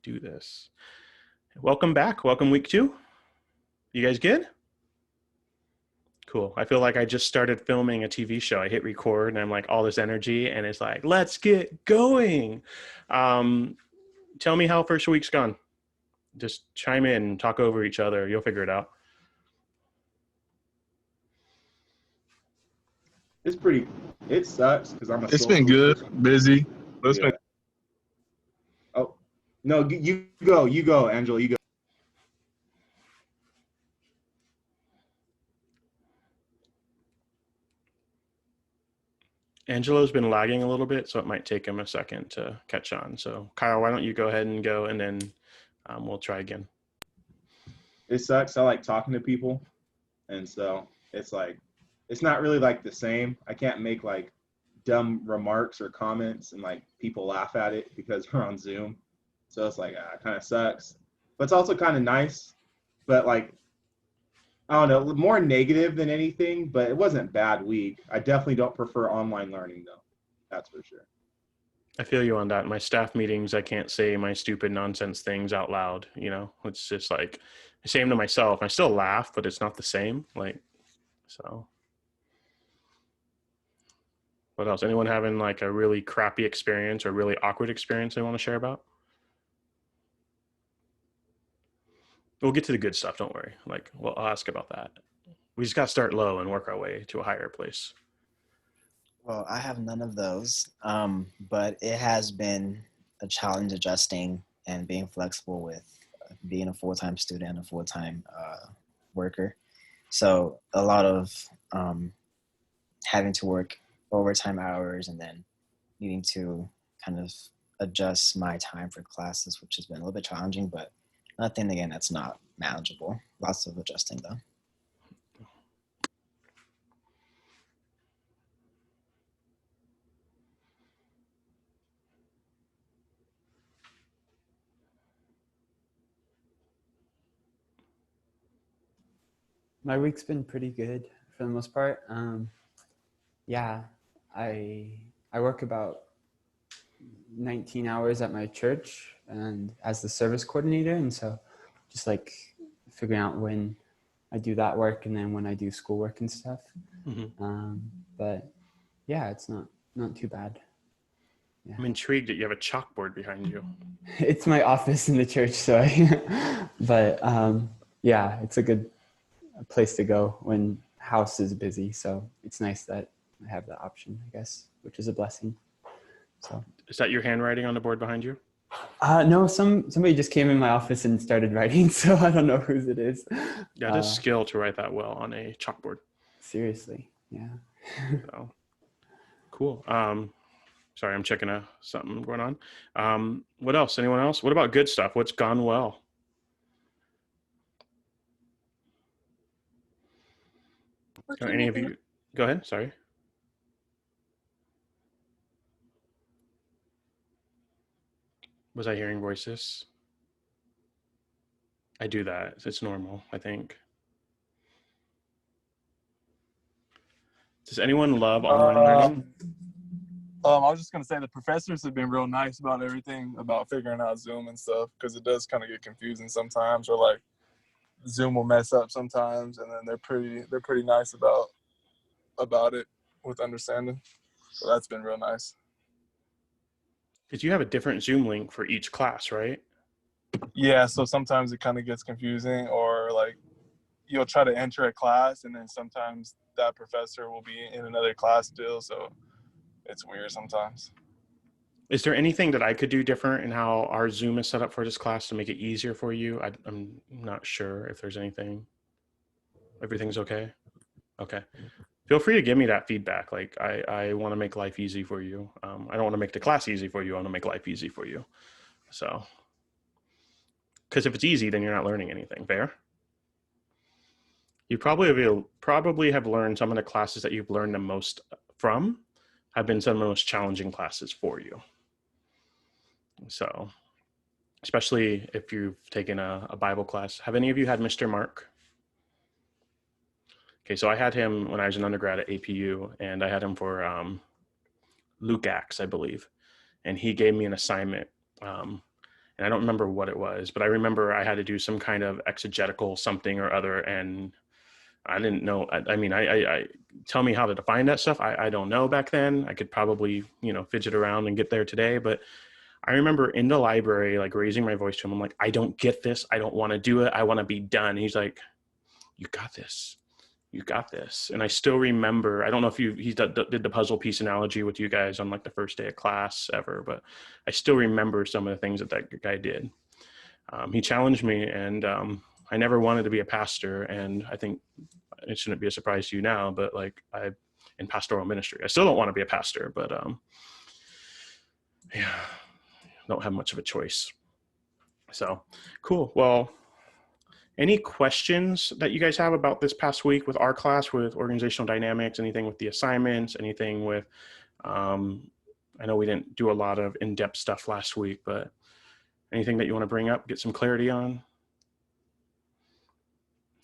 do this. Welcome back. Welcome week 2. You guys good? Cool. I feel like I just started filming a TV show. I hit record and I'm like all this energy and it's like, let's get going. Tell me how first week's gone. Just chime in, talk over each other. You'll figure it out. It sucks because I'm a It's been social good, person. busy. But it's Yeah. Oh, no, you go, Angela, you go. Angelo's been lagging a little bit, so it might take him a second to catch on. So Kyle, why don't you go ahead and go, and then we'll try again. It sucks. I like talking to people, and so it's not really like the same. I can't make like dumb remarks or comments and like people laugh at it because we're on Zoom. So it's like, it kind of sucks. But it's also kind of nice. But like, I don't know, more negative than anything, but it wasn't a bad week. I definitely don't prefer online learning though. That's for sure. I feel you on that. In my staff meetings, I can't say my stupid nonsense things out loud. You know, it's just like the same to myself. I still laugh, but it's not the same. Like, so. What else? Anyone having like a really crappy experience or really awkward experience they want to share about? We'll get to the good stuff. Don't worry. Like, well, I'll ask about that. We just got to start low and work our way to a higher place. Well, I have none of those, but it has been a challenge adjusting and being flexible with being a full-time student and a full-time worker. So a lot of having to work overtime hours and then needing to kind of adjust my time for classes, which has been a little bit challenging, but nothing, again, that's not manageable. Lots of adjusting, though. My week's been pretty good for the most part. Yeah, I work about 19 hours at my church and as the service coordinator, and so just like figuring out when I do that work and then when I do schoolwork and stuff. Mm-hmm. But yeah, it's not too bad. Yeah. I'm intrigued that you have a chalkboard behind you. It's my office in the church, so yeah, it's a good place to go when house is busy. So it's nice that I have that option, I guess, which is a blessing. So is that your handwriting on the board behind you? No, somebody just came in my office and started writing, so I don't know whose it is. Yeah, it is skill to write that well on a chalkboard. Seriously, yeah. So, cool. Sorry, I'm checking something going on. What else? Anyone else? What about good stuff? What's gone well? Any of you? Go ahead. Sorry. Was I hearing voices? I do that. It's normal, I think. Does anyone love online learning? I was just going to say the professors have been real nice about everything, about figuring out Zoom and stuff, because it does kind of get confusing sometimes, or like Zoom will mess up sometimes, and then they're pretty nice about it with understanding. So that's been real nice. Because you have a different Zoom link for each class, right? Yeah, so sometimes it kind of gets confusing, or like you'll try to enter a class and then sometimes that professor will be in another class still, so it's weird sometimes. Is there anything that I could do different in how our Zoom is set up for this class to make it easier for you? I'm not sure if there's anything. Everything's okay? Okay. Feel free to give me that feedback. Like I want to make life easy for you. I don't want to make the class easy for you. I want to make life easy for you. So, because if it's easy, then you're not learning anything. Fair? You probably have learned some of the classes that you've learned the most from have been some of the most challenging classes for you. So, especially if you've taken a Bible class. Have any of you had Mr. Mark? Okay, so I had him when I was an undergrad at APU, and I had him for Luke Acts, I believe. And he gave me an assignment and I don't remember what it was, but I remember I had to do some kind of exegetical something or other, and I didn't know. I mean, I tell me how to define that stuff. I don't know back then. I could probably, fidget around and get there today. But I remember in the library, like raising my voice to him. I'm like, I don't get this. I don't want to do it. I want to be done. And he's like, you got this. You got this. And I still remember, I don't know if he did the puzzle piece analogy with you guys on like the first day of class ever, but I still remember some of the things that guy did. He challenged me, and I never wanted to be a pastor. And I think it shouldn't be a surprise to you now, but like in pastoral ministry, I still don't want to be a pastor, but yeah, don't have much of a choice. So cool. Well, any questions that you guys have about this past week with our class, with organizational dynamics, anything with the assignments, anything with, I know we didn't do a lot of in-depth stuff last week, but anything that you want to bring up, get some clarity on?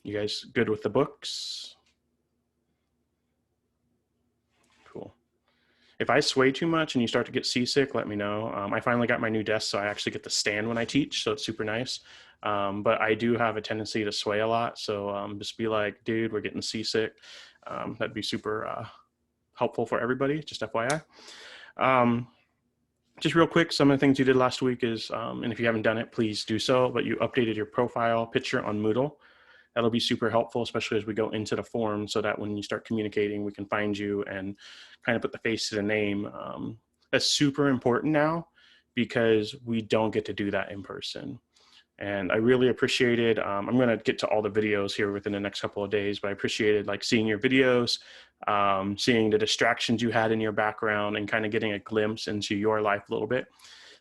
You guys good with the books? Cool. If I sway too much and you start to get seasick, let me know. I finally got my new desk, so I actually get to stand when I teach, so it's super nice. But I do have a tendency to sway a lot, so just be like, dude, we're getting seasick. That'd be super helpful for everybody, just FYI. Just real quick, some of the things you did last week is, and if you haven't done it, please do so, but you updated your profile picture on Moodle. That'll be super helpful, especially as we go into the forum, so that when you start communicating, we can find you and kind of put the face to the name. That's super important now because we don't get to do that in person. And I really appreciated, I'm going to get to all the videos here within the next couple of days, but I appreciated like seeing your videos, seeing the distractions you had in your background, and kind of getting a glimpse into your life a little bit,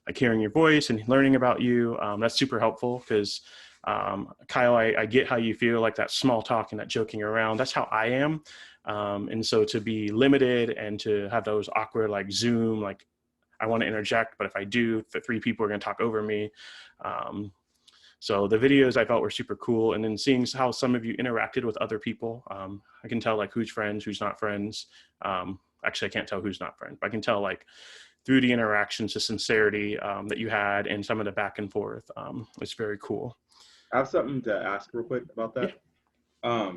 like hearing your voice and learning about you. That's super helpful because Kyle, I get how you feel, like that small talk and that joking around. That's how I am. And so to be limited and to have those awkward, like Zoom, like I want to interject, but if I do, the three people are going to talk over me. So the videos I felt were super cool. And then seeing how some of you interacted with other people, I can tell like who's friends, who's not friends. Actually, I can't tell who's not friends, but I can tell like through the interactions, the sincerity that you had and some of the back and forth. It's very cool. I have something to ask real quick about that. Yeah.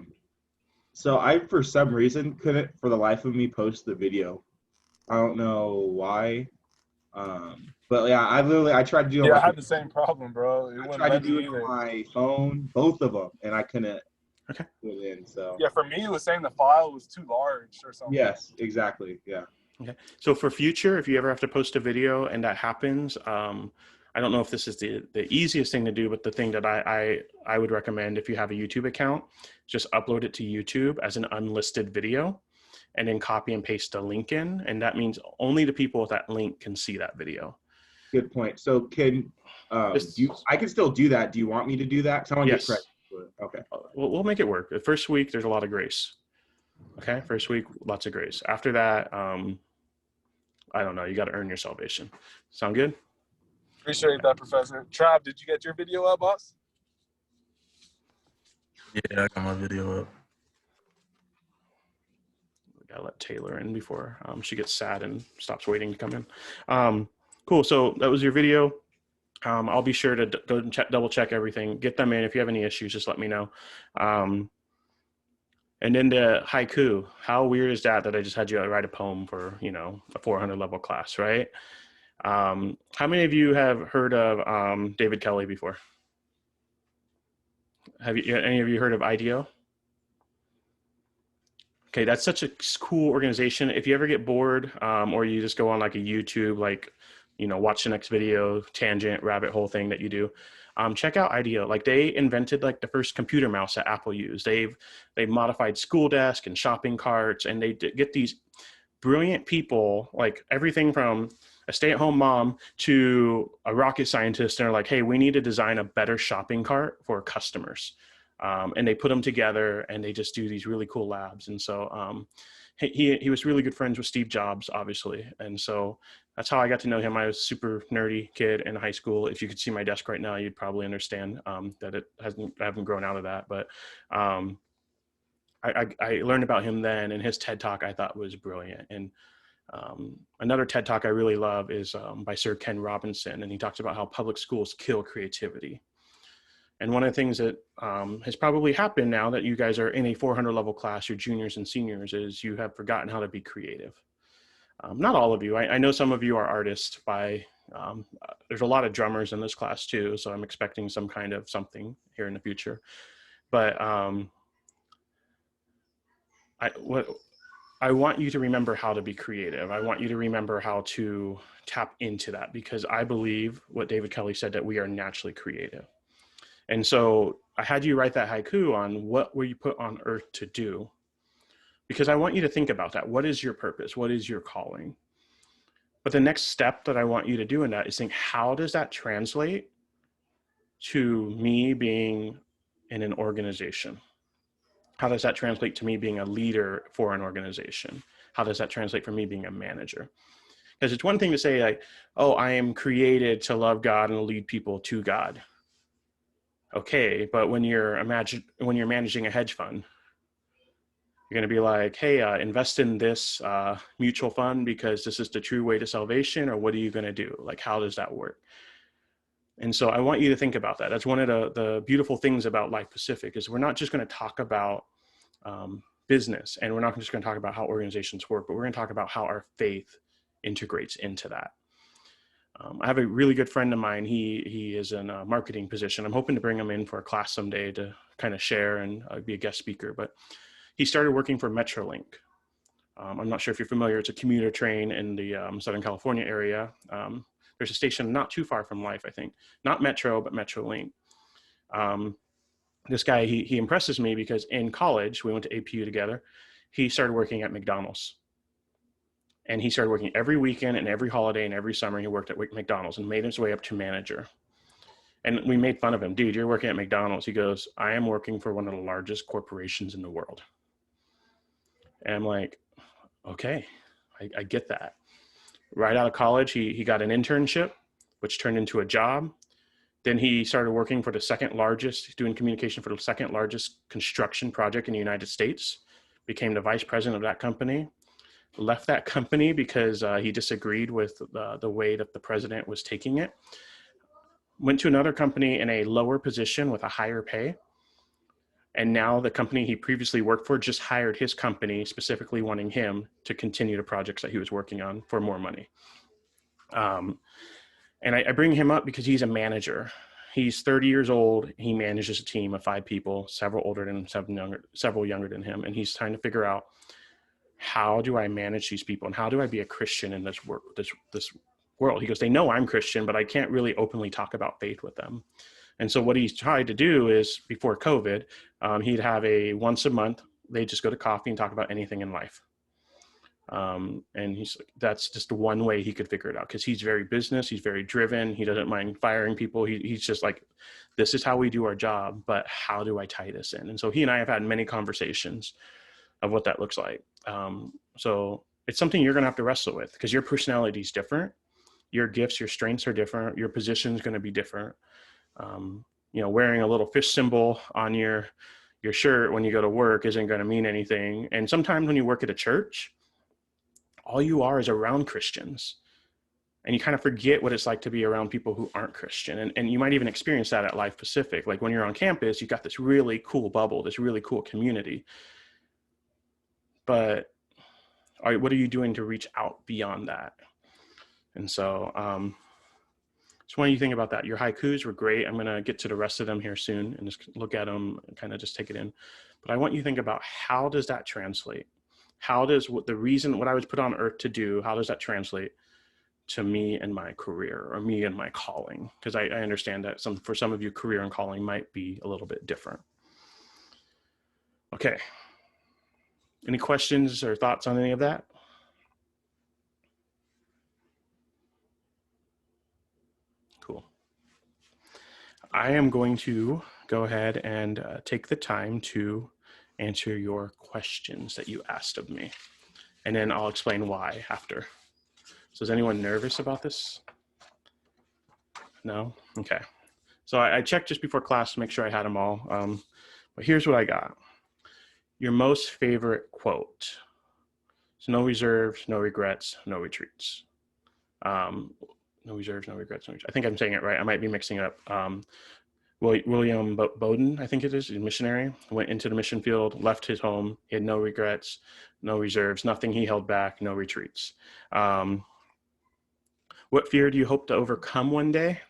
So I, for some reason, couldn't for the life of me post the video. I don't know why. But yeah, I tried to do it. Yeah, like I had the same problem, bro. It I wouldn't tried to let do me it either. on my phone, both of them, and I couldn't Okay. put it in. So Yeah, for me, it was saying the file was too large or something. yes, exactly. Yeah. Okay. So for future, if you ever have to post a video and that happens, I don't know if this is the easiest thing to do, but the thing that I would recommend if you have a YouTube account, just upload it to YouTube as an unlisted video and then copy and paste the link in. And that means only the people with that link can see that video. Good point. So can I can still do that. Do you want me to do that? 'Cause I want to get Yes. credit for it. Okay. We'll make it work. The first week, there's a lot of grace. Okay. First week, lots of grace. After that, I don't know. You got to earn your salvation. Sound good? Appreciate that, Professor. Trav, did you get your video up, boss? Yeah, I got my video up. We gotta let Taylor in before she gets sad and stops waiting to come in. Cool. So that was your video. I'll be sure to go and double check everything. Get them in. If you have any issues, just let me know. And then the haiku. How weird is that I just had you write a poem for a 400 level class, right? How many of you have heard of David Kelly before? Have you any of you heard of IDEO? Okay, that's such a cool organization. If you ever get bored or you just go on like a YouTube, like, watch the next video, tangent, rabbit hole thing that you do, check out IDEO. Like they invented like the first computer mouse that Apple used. They've modified school desk and shopping carts, and they get these brilliant people, like everything from a stay-at-home mom to a rocket scientist, and they're like, hey, we need to design a better shopping cart for customers. And they put them together and they just do these really cool labs. And so he was really good friends with Steve Jobs, obviously. And so that's how I got to know him. I was a super nerdy kid in high school. If you could see my desk right now, you'd probably understand that I haven't grown out of that. But I learned about him then, and his TED Talk I thought was brilliant. And Another TED Talk I really love is by Sir Ken Robinson, and he talks about how public schools kill creativity. And one of the things that has probably happened now that you guys are in a 400 level class, your juniors and seniors, is you have forgotten how to be creative. Not all of you. I know some of you are artists there's a lot of drummers in this class too, so I'm expecting some kind of something here in the future. But I want you to remember how to be creative. I want you to remember how to tap into that, because I believe what David Kelly said, that we are naturally creative. And so I had you write that haiku on what were you put on earth to do, because I want you to think about that. What is your purpose? What is your calling? But the next step that I want you to do in that is think, how does that translate to me being in an organization? How does that translate to me being a leader for an organization? How does that translate for me being a manager? Because it's one thing to say like, oh, I am created to love God and lead people to God. Okay, but when you're managing a hedge fund, you're going to be like, hey, invest in this mutual fund because this is the true way to salvation, or what are you going to do? Like, how does that work? And so I want you to think about that. That's one of the beautiful things about Life Pacific, is we're not just going to talk about business, and we're not just going to talk about how organizations work, but we're going to talk about how our faith integrates into that. I have a really good friend of mine. He is in a marketing position. I'm hoping to bring him in for a class someday to kind of share and be a guest speaker. But he started working for Metrolink. I'm not sure if you're familiar. It's a commuter train in the Southern California area. There's a station not too far from Life, I think. Not Metro, but Metrolink. This guy, he impresses me because in college, we went to APU together. He started working at McDonald's. And he started working every weekend and every holiday and every summer. He worked at McDonald's and made his way up to manager. And we made fun of him. Dude, you're working at McDonald's. He goes, I am working for one of the largest corporations in the world. And I'm like, okay, I get that. Right out of college, he got an internship, which turned into a job. Then he started working for the second largest, doing communication for the second largest construction project in the United States, became the vice president of that company. Left that company because he disagreed with the way that the president was taking it. Went to another company in a lower position with a higher pay. And now the company he previously worked for just hired his company, specifically wanting him to continue the projects that he was working on for more money. And I bring him up because he's a manager. He's 30 years old. He manages a team of 5 people, several older than him, several younger than him. And he's trying to figure out, how do I manage these people, and how do I be a Christian in this world? He goes, they know I'm Christian, but I can't really openly talk about faith with them. And so what he's tried to do is, before COVID, he'd have a once a month, they just go to coffee and talk about anything in life. And that's just one way he could figure it out, because he's very business, he's very driven, he doesn't mind firing people. He's just like, this is how we do our job, but how do I tie this in? And so he and I have had many conversations of what that looks like. So it's something you're going to have to wrestle with, because your personality is different. Your gifts, your strengths are different. Your position is going to be different. Wearing a little fish symbol on your shirt when you go to work isn't going to mean anything. And sometimes when you work at a church, all you are is around Christians. And you kind of forget what it's like to be around people who aren't Christian. And you might even experience that at Life Pacific. Like when you're on campus, you've got this really cool bubble, this really cool community. But what are you doing to reach out beyond that? And so just want you to think about that. Your haikus were great. I'm going to get to the rest of them here soon and just look at them and kind of just take it in. But I want you to think about, how does that translate? How does what I was put on earth to do, how does that translate to me and my career, or me and my calling? Because I understand that for some of you, career and calling might be a little bit different. Okay. Any questions or thoughts on any of that? Cool. I am going to go ahead and take the time to answer your questions that you asked of me. And then I'll explain why after. So is anyone nervous about this? No? Okay. So I checked just before class to make sure I had them all. But here's what I got. Your most favorite quote. So no reserves, no regrets, no retreats. Um, no reserves, no regrets, no retreats. I think I'm saying it right. I might be mixing it up. William Bowden, I think it is, a missionary, went into the mission field, left his home. He had no regrets, no reserves, nothing he held back, no retreats. What fear do you hope to overcome one day?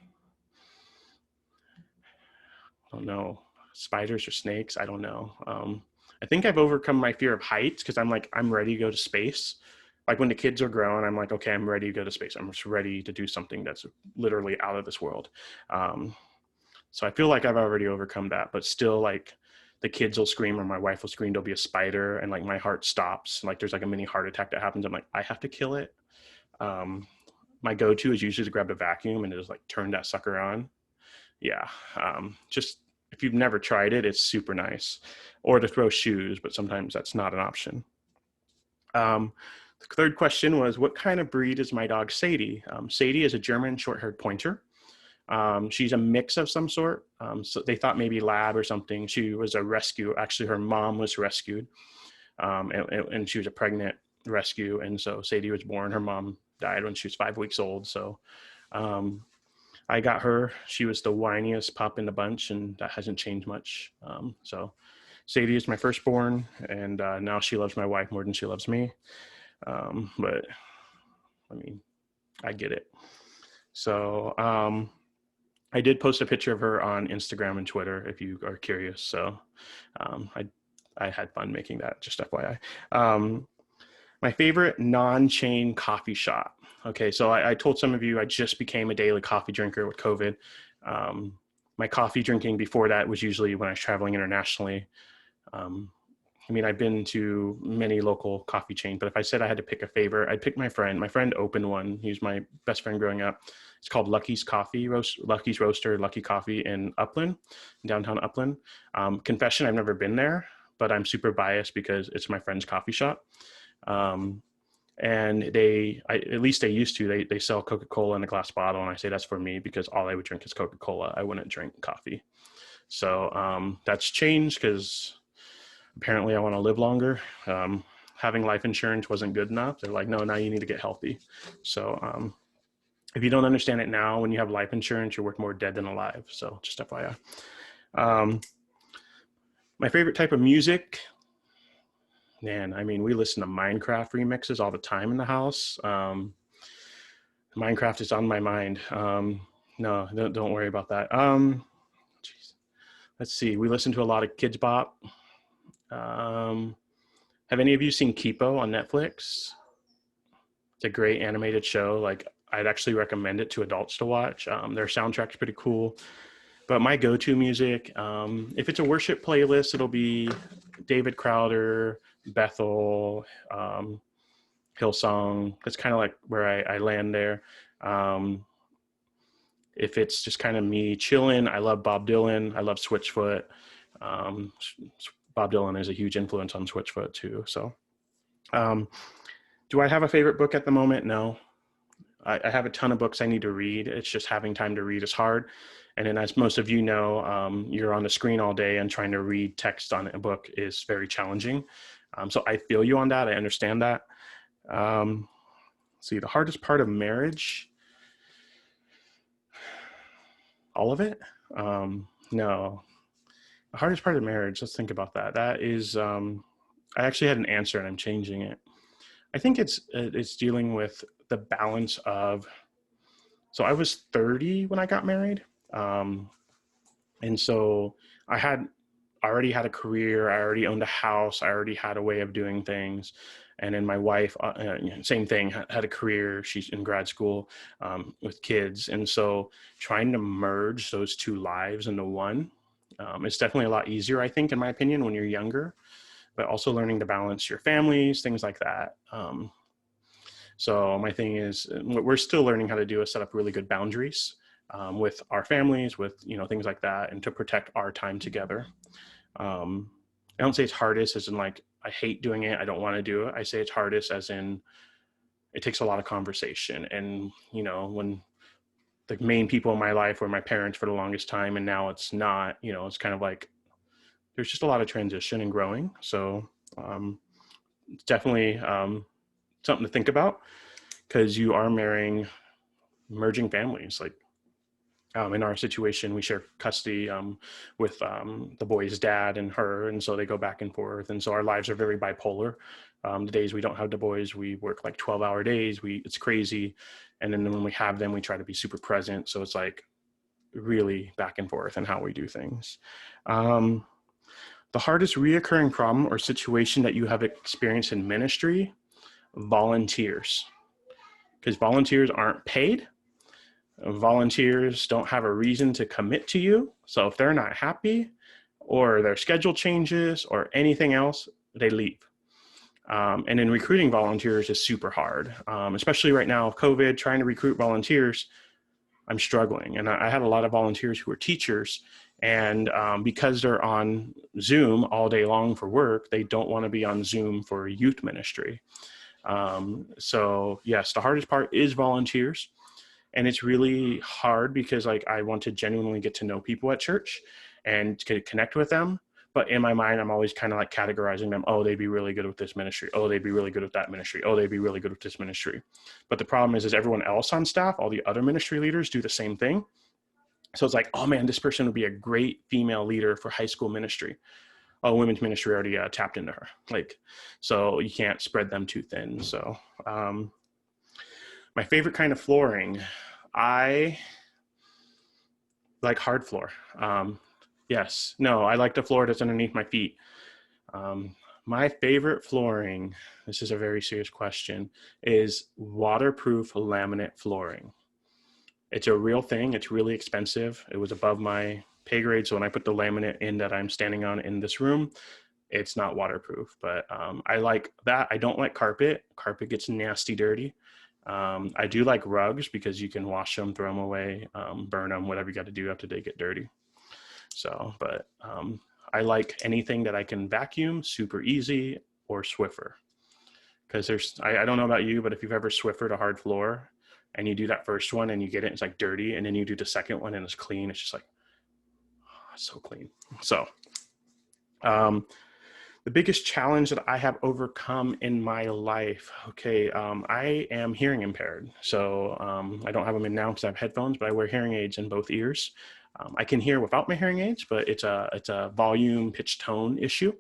I don't know. Spiders or snakes? I don't know. I think I've overcome my fear of heights because I'm ready to go to space. Like when the kids are growing, I'm like, okay, I'm ready to go to space. I'm just ready to do something that's literally out of this world. So I feel like I've already overcome that, but still, like, the kids will scream or my wife will scream, there'll be a spider, and like my heart stops. Like there's like a mini heart attack that happens. I'm like, I have to kill it. Um, my go-to is usually to grab a vacuum and just like turn that sucker on. Yeah. Just if you've never tried it, it's super nice. Or to throw shoes, but sometimes that's not an option. The third question was, what kind of breed is my dog Sadie? Sadie is a German short-haired pointer. She's a mix of some sort. So they thought maybe lab or something. She was a rescue. Actually, her mom was rescued, and she was a pregnant rescue. And so Sadie was born. Her mom died when she was 5 weeks old. So I got her. She was the whiniest pup in the bunch, and that hasn't changed much. So Sadie is my firstborn, and now she loves my wife more than she loves me. But I mean, I get it. So I did post a picture of her on Instagram and Twitter if you are curious. So I had fun making that, just FYI. My favorite non-chain coffee shop. Okay, so I told some of you I just became a daily coffee drinker with COVID. My coffee drinking before that was usually when I was traveling internationally. I mean, I've been to many local coffee chains, but if I said I had to pick a favorite, I'd pick my friend. My friend opened one. He was my best friend growing up. It's called Lucky's Roaster, Lucky Coffee in Upland, downtown Upland. Confession, I've never been there, but I'm super biased because it's my friend's coffee shop. And at least they used to, they sell Coca-Cola in a glass bottle. And I say that's for me because all I would drink is Coca-Cola. I wouldn't drink coffee. So that's changed because apparently I want to live longer. Having life insurance wasn't good enough. They're like, no, now you need to get healthy. So if you don't understand it now, when you have life insurance, you're worth more dead than alive. So just FYI. My favorite type of music, man, I mean, we listen to Minecraft remixes all the time in the house. Minecraft is on my mind. No, don't worry about that. Geez. Let's see. We listen to a lot of Kids Bop. Have any of you seen Kipo on Netflix? It's a great animated show. Like, I'd actually recommend it to adults to watch. Their soundtrack's pretty cool. But my go-to music, if it's a worship playlist, it'll be David Crowder, Bethel, Hillsong. That's kind of like where I land there. If it's just kind of me chilling, I love Bob Dylan. I love Switchfoot. Bob Dylan is a huge influence on Switchfoot too. So do I have a favorite book at the moment? No. I have a ton of books I need to read. It's just having time to read is hard. And then, as most of you know, you're on the screen all day, and trying to read text on a book is very challenging. So I feel you on that. I understand that. See, the hardest part of marriage, all of it? No. The hardest part of marriage, let's think about that. That is, I actually had an answer and I'm changing it. I think it's dealing with the balance of, so I was 30 when I got married. And so I already had a career. I already owned a house. I already had a way of doing things. And then my wife, same thing, had a career. She's in grad school with kids. And so trying to merge those two lives into one, it's definitely a lot easier, I think, in my opinion, when you're younger, but also learning to balance your families, things like that. So my thing is, what we're still learning how to do is set up really good boundaries with our families, with things like that, and to protect our time together. I don't say it's hardest as in like I hate doing it, I don't want to do it. I say it's hardest as in it takes a lot of conversation. And when the main people in my life were my parents for the longest time, and now it's not, it's kind of like there's just a lot of transition and growing. So it's definitely something to think about, because you are merging families. Like in our situation, we share custody with the boy's dad and her, and so they go back and forth. And so our lives are very bipolar. The days we don't have the boys, we work like 12-hour days. It's crazy. And then when we have them, we try to be super present. So it's like really back and forth in how we do things. The hardest reoccurring problem or situation that you have experienced in ministry: volunteers. Because volunteers aren't paid. Volunteers don't have a reason to commit to you. So if they're not happy or their schedule changes or anything else, they leave. And then recruiting volunteers is super hard, especially right now with COVID. Trying to recruit volunteers, I'm struggling. And I had a lot of volunteers who are teachers, and because they're on Zoom all day long for work, they don't want to be on Zoom for youth ministry. So yes, the hardest part is volunteers. And it's really hard because like I want to genuinely get to know people at church and to connect with them. But in my mind, I'm always kind of like categorizing them. Oh, they'd be really good with this ministry. Oh, they'd be really good with that ministry. Oh, they'd be really good with this ministry. But the problem is everyone else on staff, all the other ministry leaders do the same thing. So it's like, oh man, this person would be a great female leader for high school ministry. Oh, women's ministry already tapped into her. Like, so you can't spread them too thin. So my favorite kind of flooring, I like hard floor. Yes, no, I like the floor that's underneath my feet. My favorite flooring, this is a very serious question, is waterproof laminate flooring. It's a real thing. It's really expensive. It was above my pay grade. So when I put the laminate in that I'm standing on in this room, it's not waterproof, but I like that. I don't like carpet. Carpet gets nasty dirty. I do like rugs because you can wash them, throw them away, burn them, whatever you got to do after they get dirty. So, but I like anything that I can vacuum super easy, or Swiffer. Because I don't know about you, but if you've ever Swiffered a hard floor and you do that first one and you get it, it's like dirty. And then you do the second one and it's clean. It's just like, oh, so clean. So, the biggest challenge that I have overcome in my life. Okay, I am hearing impaired. So I don't have them in now because I have headphones, but I wear hearing aids in both ears. I can hear without my hearing aids, but it's a volume, pitch, tone issue.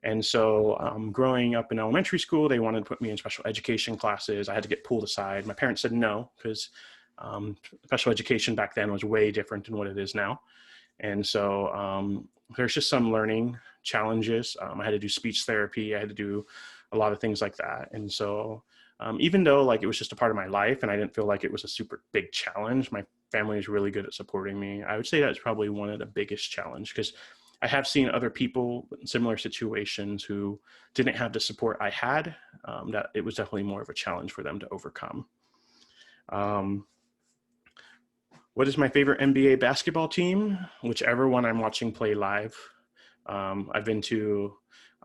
And so growing up in elementary school, they wanted to put me in special education classes. I had to get pulled aside. My parents said no, because special education back then was way different than what it is now. And so there's just some learning challenges. I had to do speech therapy. I had to do a lot of things like that. And so even though like it was just a part of my life and I didn't feel like it was a super big challenge, my family is really good at supporting me. I would say that's probably one of the biggest challenges, because I have seen other people in similar situations who didn't have the support I had, that it was definitely more of a challenge for them to overcome. What is my favorite NBA basketball team? Whichever one I'm watching play live. I've been to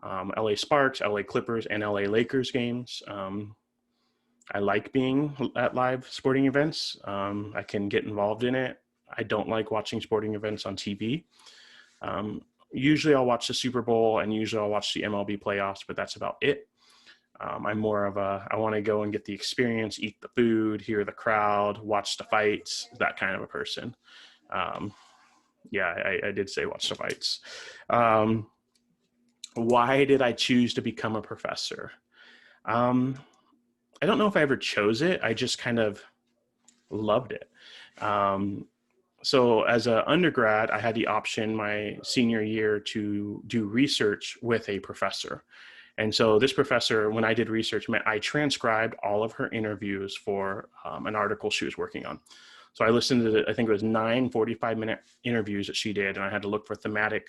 LA Sparks, LA Clippers, and LA Lakers games. I like being at live sporting events. I can get involved in it. I don't like watching sporting events on TV. Usually I'll watch the Super Bowl and usually I'll watch the MLB playoffs, but that's about it. I'm more of I want to go and get the experience, eat the food, hear the crowd, watch the fights, that kind of a person. Yeah, I did say watch the fights. Why did I choose to become a professor? I don't know if I ever chose it. I just kind of loved it. So as an undergrad, I had the option my senior year to do research with a professor. And so this professor, when I did research, I transcribed all of her interviews for an article she was working on. So I listened to, I think it was 9 45-minute interviews that she did, and I had to look for thematic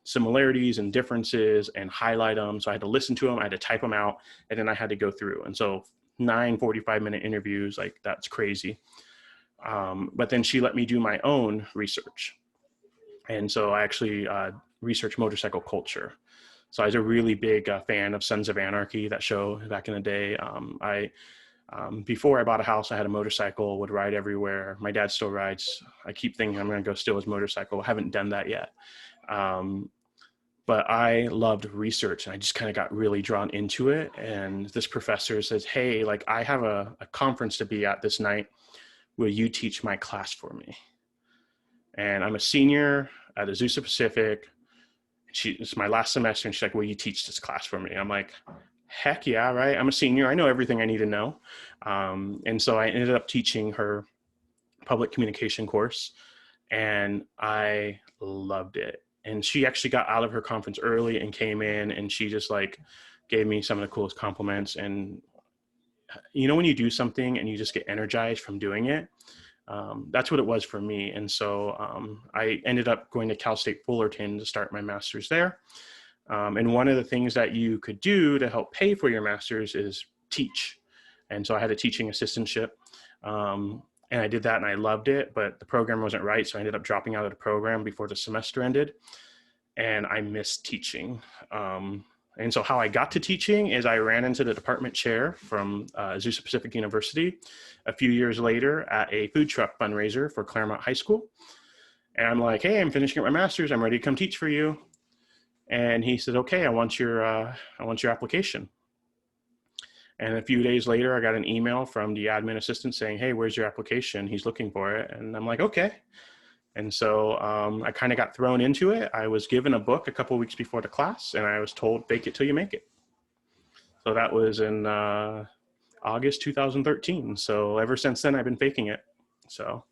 similarities and differences and highlight them. So I had to listen to them, I had to type them out, and then I had to go through. And so 9 45-minute interviews, like that's crazy. But then she let me do my own research. And so I actually researched motorcycle culture. So I was a really big fan of Sons of Anarchy, that show back in the day. Before I bought a house, I had a motorcycle, would ride everywhere. My dad still rides. I keep thinking I'm going to go steal his motorcycle. I haven't done that yet. but I loved research and I just kind of got really drawn into it. And this professor says, hey, like I have a conference to be at this night. Will you teach my class for me? And I'm a senior at Azusa Pacific. It's my last semester, and she's like, will you teach this class for me? I'm like, heck yeah, right? I'm a senior. I know everything I need to know. And so I ended up teaching her public communication course, and I loved it. And she actually got out of her conference early and came in, and she just like gave me some of the coolest compliments. And you know, when you do something and you just get energized from doing it, that's what it was for me. And so I ended up going to Cal State Fullerton to start my master's there. And one of the things that you could do to help pay for your master's is teach. And so I had a teaching assistantship. And I did that and I loved it, but the program wasn't right. So I ended up dropping out of the program before the semester ended. And I missed teaching. And so how I got to teaching is I ran into the department chair from Azusa Pacific University a few years later at a food truck fundraiser for Claremont High School. And I'm like, hey, I'm finishing up my master's. I'm ready to come teach for you. And he said, okay, I want your application. And a few days later, I got an email from the admin assistant saying, hey, where's your application? He's looking for it. And I'm like, okay. And so I kind of got thrown into it. I was given a book a couple of weeks before the class, and I was told, fake it till you make it. So that was in August 2013. So ever since then, I've been faking it. So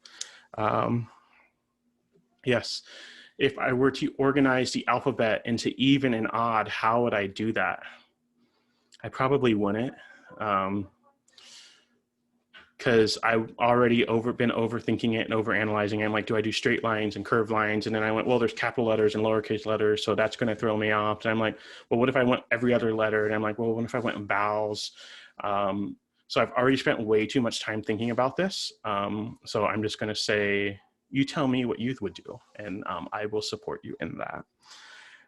yes, if I were to organize the alphabet into even and odd, how would I do that? I probably wouldn't. Because I've already been overthinking it and overanalyzing it. I'm like, do I do straight lines and curved lines? And then I went, well, there's capital letters and lowercase letters, so that's going to throw me off. And I'm like, well, what if I went every other letter? And I'm like, well, what if I went in vowels? So I've already spent way too much time thinking about this. So I'm just going to say, you tell me what youth would do, and I will support you in that.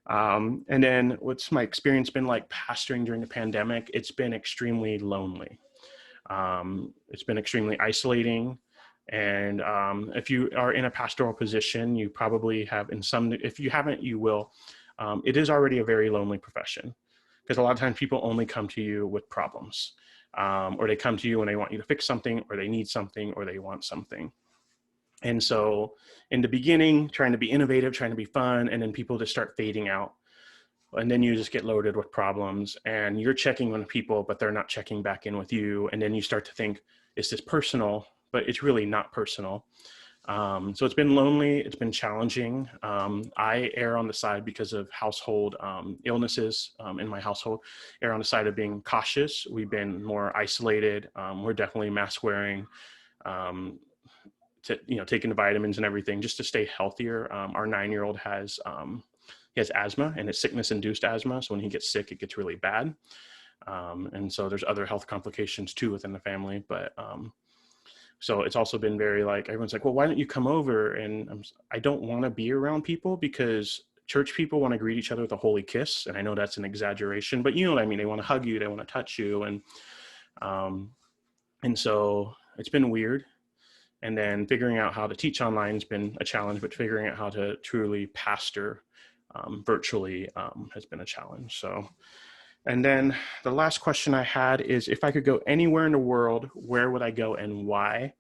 And then what's my experience been like pastoring during the pandemic? It's been extremely lonely. It's been extremely isolating. And if you are in a pastoral position, you probably have if you haven't, you will. It is already a very lonely profession, because a lot of times people only come to you with problems, or they come to you when they want you to fix something, or they need something, or they want something. And so in the beginning, trying to be innovative, trying to be fun, and then people just start fading out. And then you just get loaded with problems, and you're checking on people, but they're not checking back in with you. And then you start to think, is this personal? But it's really not personal. So it's been lonely. It's been challenging. I err on the side, because of household illnesses in my household, err on the side of being cautious. We've been more isolated. We're definitely mask wearing, taking the vitamins and everything just to stay healthier. Our 9-year-old has he has asthma, and it's sickness-induced asthma. So when he gets sick, it gets really bad. And so there's other health complications too within the family. But so it's also been very like, everyone's like, well, why don't you come over? And I don't want to be around people, because church people want to greet each other with a holy kiss. And I know that's an exaggeration, but you know what I mean? They want to hug you. They want to touch you. And so it's been weird. And then figuring out how to teach online has been a challenge, but figuring out how to truly pastor virtually has been a challenge. So, and then the last question I had is, if I could go anywhere in the world, where would I go and why?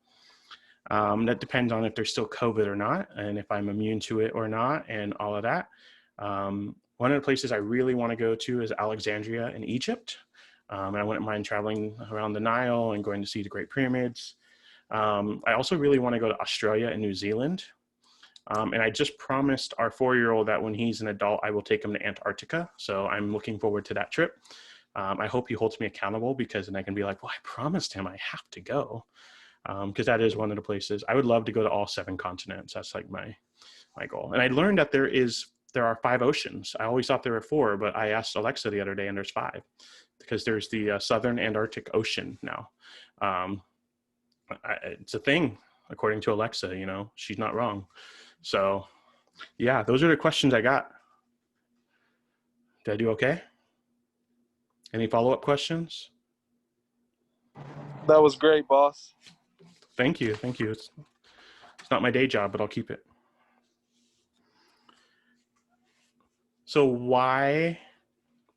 That depends on if there's still COVID or not, and if I'm immune to it or not, and all of that. One of the places I really want to go to is Alexandria in Egypt. And I wouldn't mind traveling around the Nile and going to see the Great Pyramids. I also really want to go to Australia and New Zealand. And I just promised our 4-year-old that when he's an adult, I will take him to Antarctica. So I'm looking forward to that trip. I hope he holds me accountable, because then I can be like, well, I promised him I have to go. Because that is one of the places. I would love to go to all 7 continents. That's like my goal. And I learned that there are 5 oceans. I always thought there were 4, but I asked Alexa the other day, and there's 5, because there's the Southern Antarctic Ocean now. It's a thing, according to Alexa. She's not wrong. So yeah, those are the questions I got. Did I do okay? Any follow-up questions? That was great, boss. Thank you. It's not my day job, but I'll keep it. So why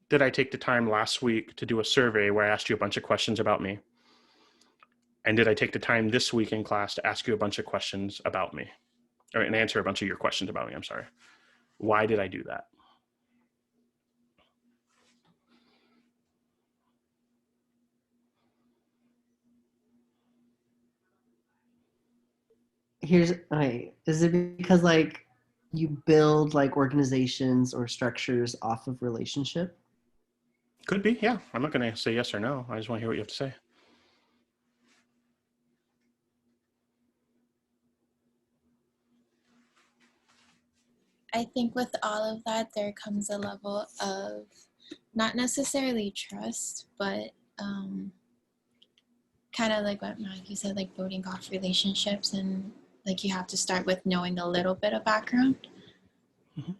did I take the time last week to do a survey where I asked you a bunch of questions about me? And did I take the time this week in class to ask you a bunch of questions about me? Or and answer a bunch of your questions about me, I'm sorry. Why did I do that? Is it because like you build like organizations or structures off of relationship? Could be, yeah. I'm not going to say yes or no. I just want to hear what you have to say. I think with all of that, there comes a level of not necessarily trust, but kind of like what Maggie said, like building off relationships, and like you have to start with knowing a little bit of background. Mm-hmm.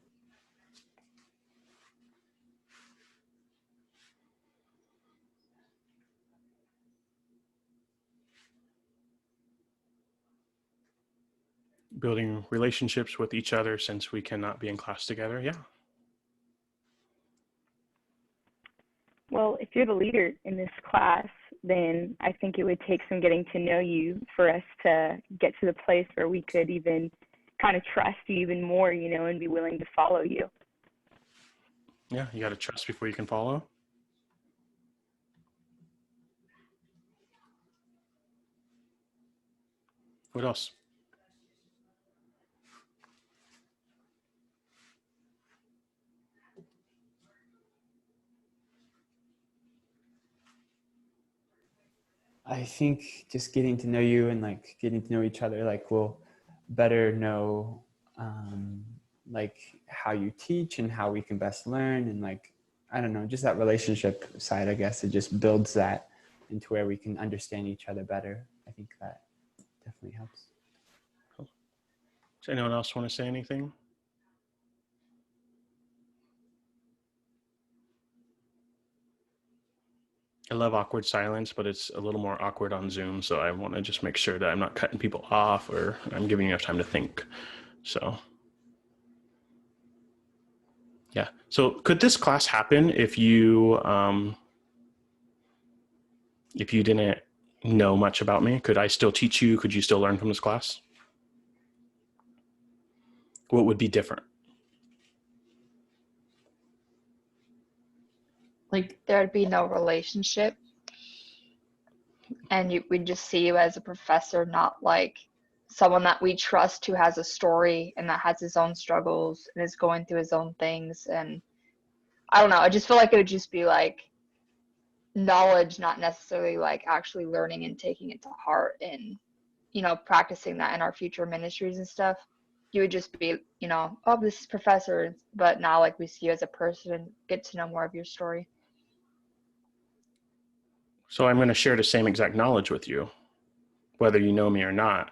Building relationships with each other since we cannot be in class together, yeah. Well, if you're the leader in this class, then I think it would take some getting to know you for us to get to the place where we could even kind of trust you even more, you know, and be willing to follow you. Yeah, you got to trust before you can follow. What else? I think just getting to know you and like getting to know each other, like we'll better know like how you teach and how we can best learn, and like I don't know, just that relationship side. I guess it just builds that into where we can understand each other better. I think that definitely helps. Cool. Does anyone else want to say anything? I love awkward silence, but it's a little more awkward on Zoom. So I want to just make sure that I'm not cutting people off or I'm giving you enough time to think. So yeah. So could this class happen if you didn't know much about me? Could I still teach you? Could you still learn from this class? What would be different? Like There'd be no relationship, and we'd just see you as a professor, not like someone that we trust who has a story and that has his own struggles and is going through his own things. And I don't know, I just feel like it would just be like knowledge, not necessarily like actually learning and taking it to heart and, you know, practicing that in our future ministries and stuff. You would just be, you know, oh, this is professor, but now like we see you as a person and get to know more of your story. So I'm going to share the same exact knowledge with you, whether you know me or not.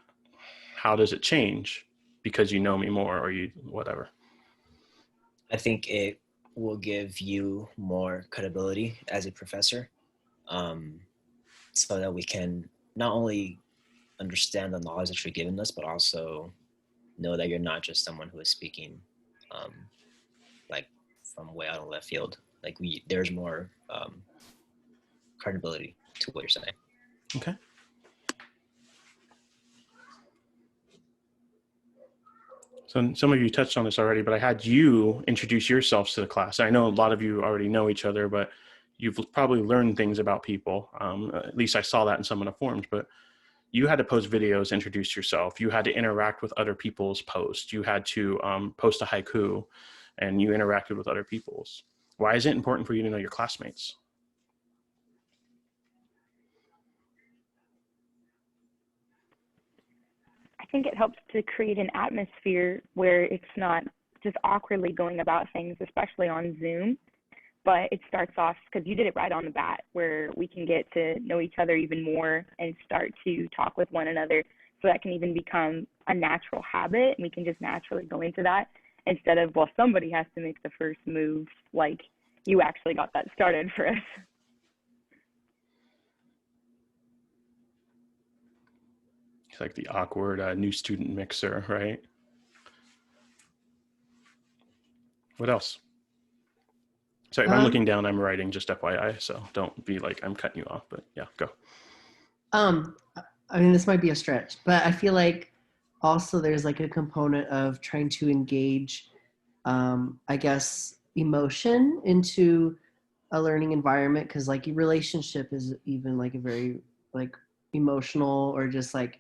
How does it change because you know me more or you whatever? I think it will give you more credibility as a professor, so that we can not only understand the knowledge that you're giving us, but also know that you're not just someone who is speaking like from way out of left field. Like there's more credibility to what you're saying. Okay. So some of you touched on this already, but I had you introduce yourselves to the class. I know a lot of you already know each other, but you've probably learned things about people. At least I saw that in some of the forums, but you had to post videos, introduce yourself. You had to interact with other people's posts. You had to post a haiku, and you interacted with other people's. Why is it important for you to know your classmates? I think it helps to create an atmosphere where it's not just awkwardly going about things, especially on Zoom. But it starts off, because you did it right on the bat, where we can get to know each other even more and start to talk with one another, so that can even become a natural habit, and we can just naturally go into that instead of, well, somebody has to make the first move, like you actually got that started for us. It's like the awkward new student mixer, right? What else? Sorry, if I'm looking down, I'm writing, just FYI, so don't be like I'm cutting you off, but yeah, go. I mean, this might be a stretch, but I feel like also there's like a component of trying to engage, I guess, emotion into a learning environment, because like your relationship is even like a very like emotional, or just like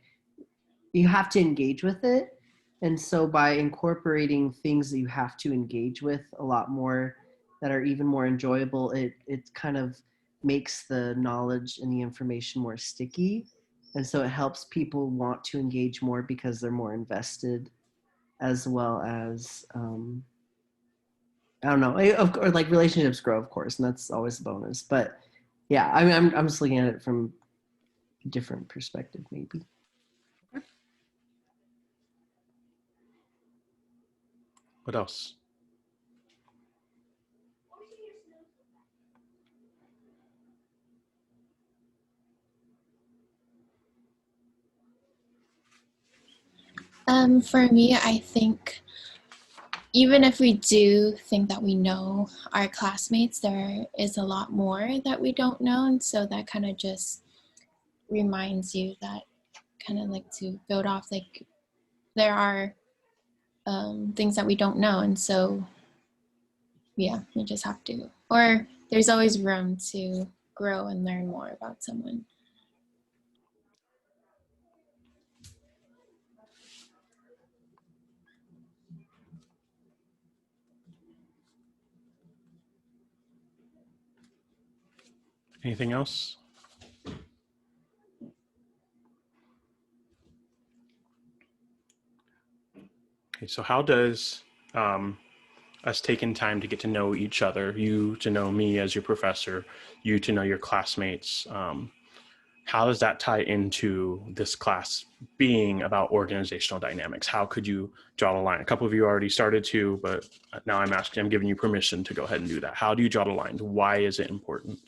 you have to engage with it. And so by incorporating things that you have to engage with a lot more, that are even more enjoyable, it kind of makes the knowledge and the information more sticky. And so it helps people want to engage more because they're more invested, as well as I don't know, of course, like relationships grow, of course, and that's always a bonus. But yeah, I mean, I'm just looking at it from a different perspective, maybe. What else? For me, I think even if we do think that we know our classmates, there is a lot more that we don't know. And so that kind of just reminds you that kind of like to build off, like there are things that we don't know. And so, yeah, you just have to, or there's always room to grow and learn more about someone. Anything else? Okay, so how does us taking time to get to know each other, you to know me as your professor, you to know your classmates, how does that tie into this class being about organizational dynamics? How could you draw the line? A couple of you already started to, but now I'm giving you permission to go ahead and do that. How do you draw the lines? Why is it important?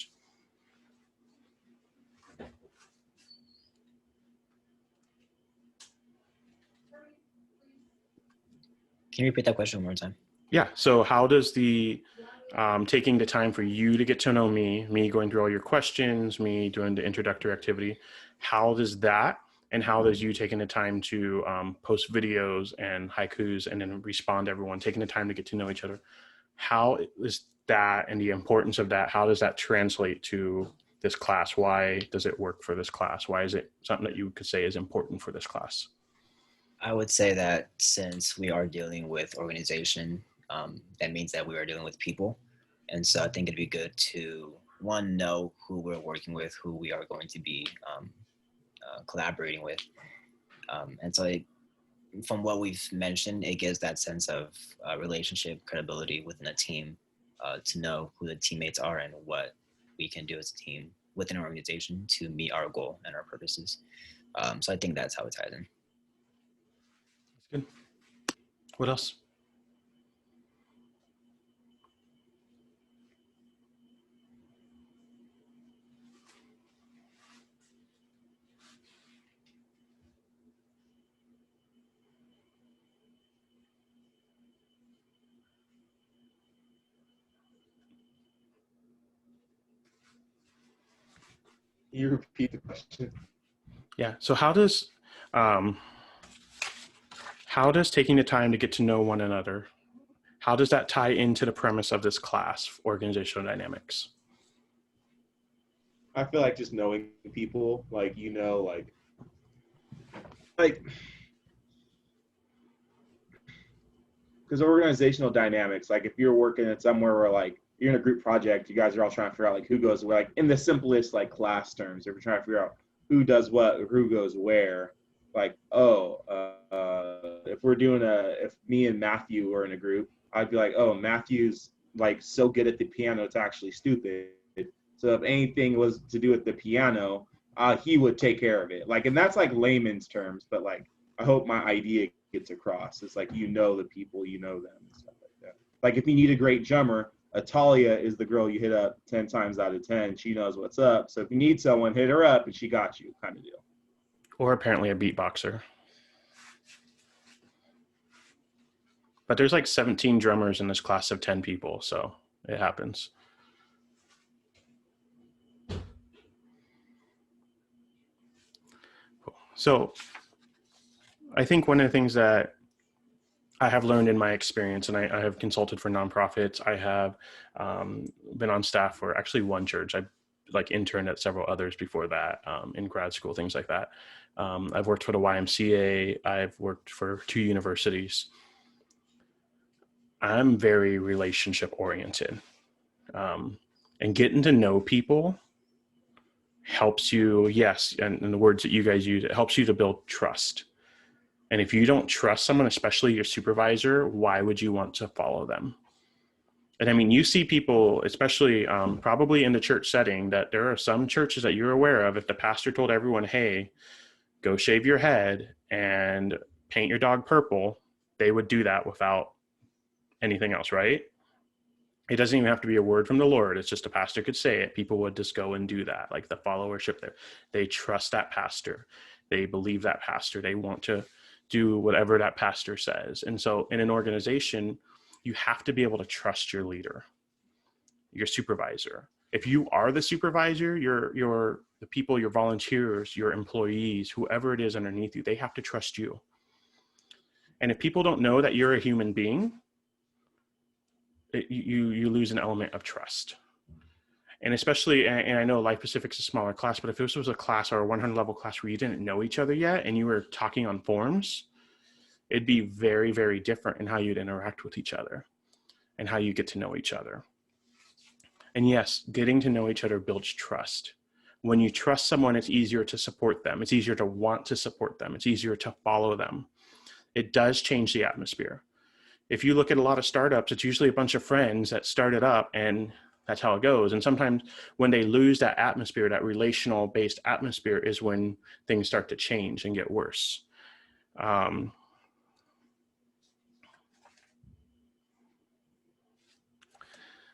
Can you repeat that question one more time? Yeah. So how does the taking the time for you to get to know me going through all your questions, me doing the introductory activity, how does that, and how does you taking the time to post videos and haikus and then respond to everyone, taking the time to get to know each other, how is that, and the importance of that, how does that translate to this class? Why does it work for this class? Why is it something that you could say is important for this class? I would say that since we are dealing with organization, that means that we are dealing with people. And so I think it'd be good to, one, know who we're working with, who we are going to be collaborating with. And so from what we've mentioned, it gives that sense of relationship, credibility within a team, to know who the teammates are and what we can do as a team within an organization to meet our goal and our purposes. So I think that's how it ties in. Good. What else? You repeat the question. Yeah. So how does taking the time to get to know one another, how does that tie into the premise of this class, organizational dynamics? I feel like just knowing people, like like because organizational dynamics, like if you're working at somewhere where like you're in a group project, you guys are all trying to figure out like who goes where, like in the simplest like class terms, if you're trying to figure out who does what, or who goes where, like if we're doing if me and Matthew were in a group, I'd be like, oh, Matthew's like so good at the piano, it's actually stupid. So if anything was to do with the piano, he would take care of it. Like, and that's like layman's terms, but like I hope my idea gets across. It's like, you know, the people, you know them and stuff like that. Like if you need a great drummer, Atalia is the girl you hit up 10 times out of 10. She knows what's up. So if you need someone, hit her up and she got you, kind of deal. Or apparently a beatboxer. But there's like 17 drummers in this class of 10 people, so It happens. So I think one of the things that I have learned in my experience, and I have consulted for nonprofits. I have been on staff for actually one church. I like interned at several others before that, in grad school, things like that. I've worked for the YMCA. I've worked for 2 universities. I'm very relationship oriented, and getting to know people helps you. Yes, and the words that you guys use, it helps you to build trust. And if you don't trust someone, especially your supervisor, why would you want to follow them? And I mean, you see people, especially probably in the church setting, that there are some churches that you're aware of. If the pastor told everyone, hey, go shave your head and paint your dog purple, they would do that without anything else, right? It doesn't even have to be a word from the Lord. It's just a pastor could say it. People would just go and do that. Like the followership there. They trust that pastor. They believe that pastor. They want to do whatever that pastor says. And so in an organization, you have to be able to trust your leader, your supervisor. If you are the supervisor, the people, your volunteers, your employees, whoever it is underneath you, they have to trust you. And if people don't know that you're a human being, you lose an element of trust. And especially, and I know Life Pacific's a smaller class, but if this was a class or a 100 level class where you didn't know each other yet and you were talking on forums, it'd be very, very different in how you'd interact with each other and how you get to know each other. And yes, getting to know each other builds trust. When you trust someone, it's easier to support them. It's easier to want to support them. It's easier to follow them. It does change the atmosphere. If you look at a lot of startups, it's usually a bunch of friends that started up, and that's how it goes. And sometimes when they lose that atmosphere, that relational based atmosphere, is when things start to change and get worse.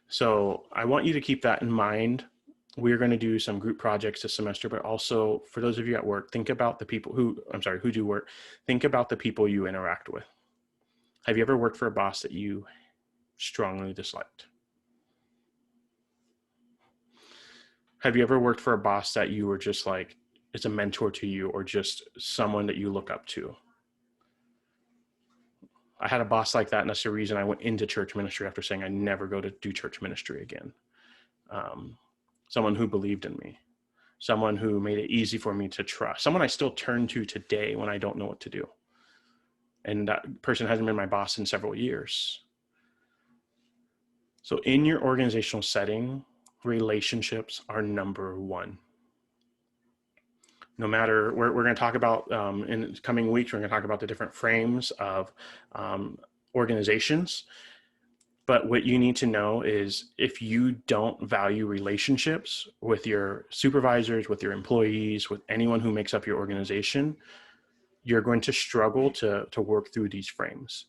So I want you to keep that in mind. We're going to do some group projects this semester, but also for those of you at work, think about the people who do work. Think about the people you interact with. Have you ever worked for a boss that you strongly disliked? Have you ever worked for a boss that you were just like, it's a mentor to you, or just someone that you look up to? I had a boss like that, and that's the reason I went into church ministry after saying I never go to do church ministry again. Someone who believed in me, someone who made it easy for me to trust, someone I still turn to today when I don't know what to do. And that person hasn't been my boss in several years. So in your organizational setting, relationships are number one. No matter, we're going to talk about, in the coming weeks, we're going to talk about the different frames of organizations. But what you need to know is, if you don't value relationships with your supervisors, with your employees, with anyone who makes up your organization, you're going to struggle to work through these frames.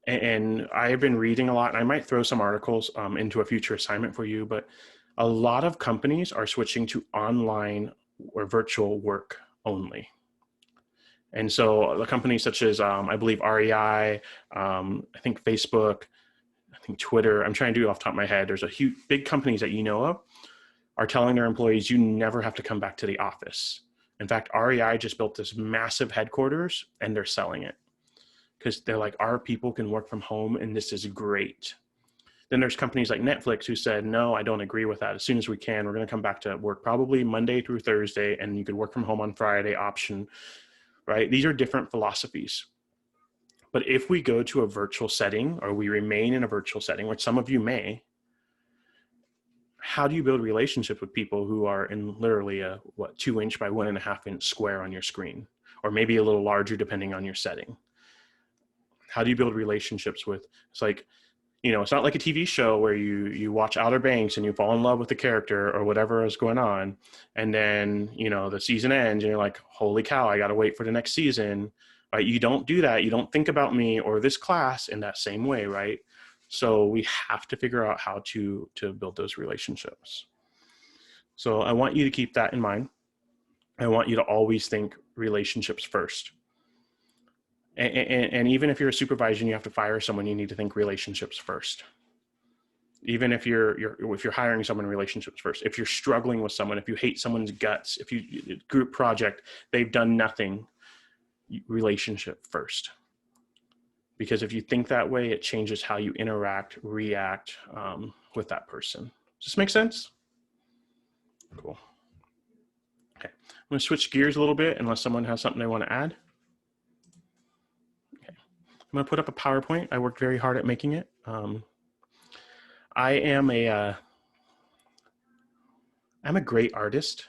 And I have been reading a lot, and I might throw some articles into a future assignment for you, but a lot of companies are switching to online or virtual work only. And so the companies such as, I believe REI, I think Facebook, I think Twitter, I'm trying to do it off the top of my head. There's a huge, big companies that you know of are telling their employees, you never have to come back to the office. In fact, REI just built this massive headquarters, and they're selling it because they're like, our people can work from home, and this is great. Then there's companies like Netflix who said, no, I don't agree with that. As soon as we can, we're going to come back to work probably Monday through Thursday, and you could work from home on Friday option, right? These are different philosophies. But if we go to a virtual setting, or we remain in a virtual setting, which some of you may, how do you build relationships with people who are in literally a 2-inch by 1.5-inch square on your screen, or maybe a little larger depending on your setting? How do you build relationships with, it's like, it's not like a TV show where you watch Outer Banks and you fall in love with the character or whatever is going on. And then, the season ends and you're like, holy cow, I got to wait for the next season, right? You don't do that. You don't think about me or this class in that same way, right? So we have to figure out how to build those relationships. So I want you to keep that in mind. I want you to always think relationships first. And even if you're a supervisor and you have to fire someone, you need to think relationships first. Even if you're hiring someone in relationships first, if you're struggling with someone, if you hate someone's guts, if you group project, they've done nothing, relationship first. Because if you think that way, it changes how you interact, react with that person. Does this make sense? Cool. Okay, I'm going to switch gears a little bit unless someone has something they want to add. Okay, I'm going to put up a PowerPoint. I worked very hard at making it. I'm a great artist.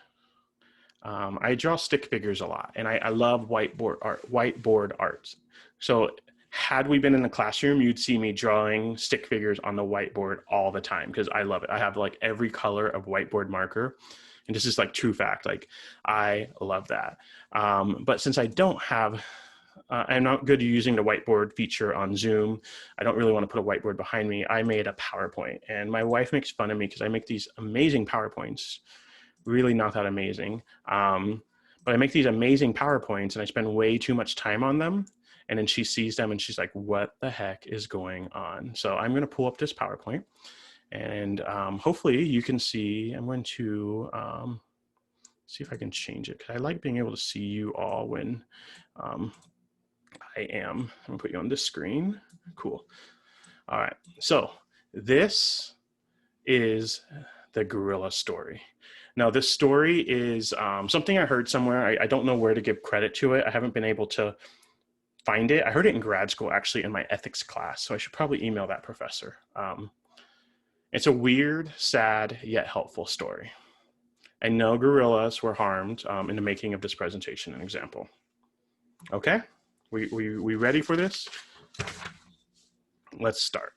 I draw stick figures a lot, and I love whiteboard art. So had we been in the classroom, you'd see me drawing stick figures on the whiteboard all the time because I love it. I have like every color of whiteboard marker. And this is like true fact. Like I love that. But since I don't have, I'm not good at using the whiteboard feature on Zoom. I don't really want to put a whiteboard behind me. I made a PowerPoint, and my wife makes fun of me because I make these amazing PowerPoints. Really not that amazing. But I make these amazing PowerPoints and I spend way too much time on them. And then she sees them and she's like, what the heck is going on? So I'm going to pull up this PowerPoint and hopefully you can see. I'm going to see if I can change it because I like being able to see you all when I'm going to put you on this screen. Cool. All right. So this is the gorilla story. Now, this story is something I heard somewhere. I don't know where to give credit to it. I haven't been able to find it. I heard it in grad school, actually, in my ethics class. So I should probably email that professor. It's a weird, sad, yet helpful story. And no gorillas were harmed in the making of this presentation and example. Okay, we ready for this? Let's start.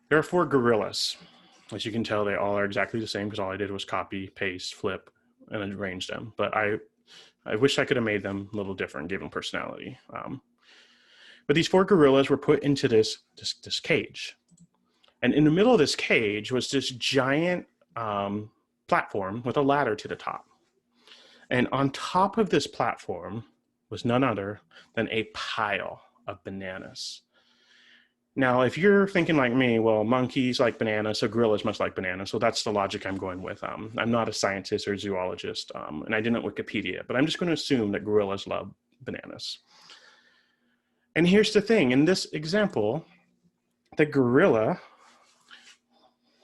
There are 4 gorillas. As you can tell, they all are exactly the same because all I did was copy, paste, flip, and arrange them. But I wish I could have made them a little different, give them personality. But these 4 gorillas were put into this cage. And in the middle of this cage was this giant platform with a ladder to the top. And on top of this platform was none other than a pile of bananas. Now, if you're thinking like me, well, monkeys like bananas, so gorillas must like bananas. So that's the logic I'm going with. I'm not a scientist or zoologist, and I didn't Wikipedia, but I'm just going to assume that gorillas love bananas. And here's the thing. In this example, the gorilla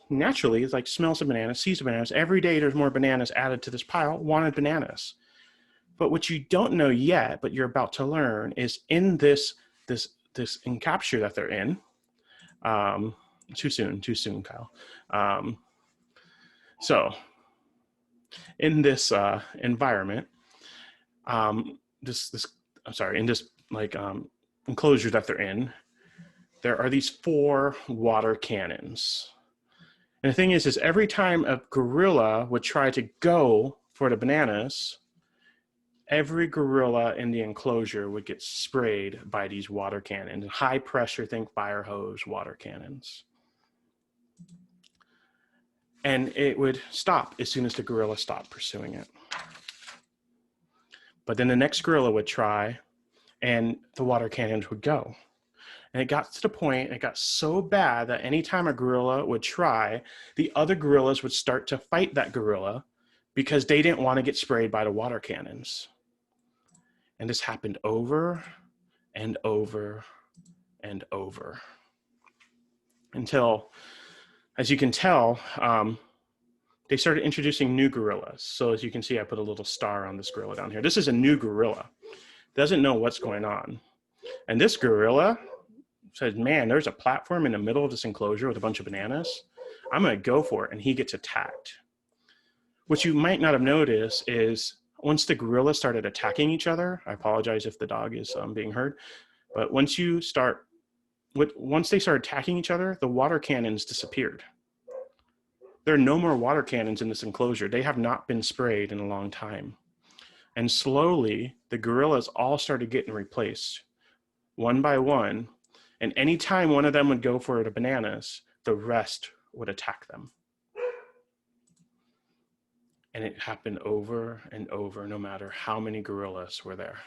naturally like smells the bananas, sees the bananas. Every day there's more bananas added to this pile, wanted bananas. But what you don't know yet, but you're about to learn, is in this encapture that they're in, too soon, Kyle. So in this environment, in this like enclosure that they're in, there are these 4 water cannons. And the thing is every time a gorilla would try to go for the bananas, every gorilla in the enclosure would get sprayed by these water cannons. High pressure, think fire hose water cannons. And it would stop as soon as the gorilla stopped pursuing it. But then the next gorilla would try and the water cannons would go. And it got to the point, it got so bad that anytime a gorilla would try, the other gorillas would start to fight that gorilla because they didn't want to get sprayed by the water cannons. And this happened over and over and over until, as you can tell, they started introducing new gorillas. So as you can see, I put a little star on this gorilla down here. This is a new gorilla. Doesn't know what's going on. And this gorilla says, man, there's a platform in the middle of this enclosure with a bunch of bananas. I'm going to go for it. And he gets attacked. What you might not have noticed is once the gorillas started attacking each other, I apologize if the dog is being heard, but once they started attacking each other, the water cannons disappeared. There are no more water cannons in this enclosure. They have not been sprayed in a long time. And slowly, the gorillas all started getting replaced, one by one. And anytime one of them would go for the bananas, the rest would attack them. And it happened over and over, no matter how many gorillas were there.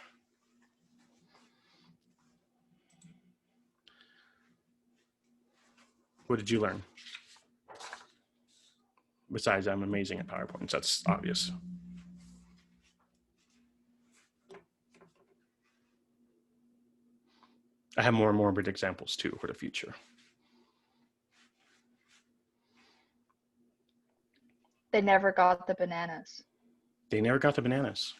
What did you learn? Besides, I'm amazing at PowerPoints. That's obvious. I have more morbid examples too for the future. They never got the bananas. They never got the bananas.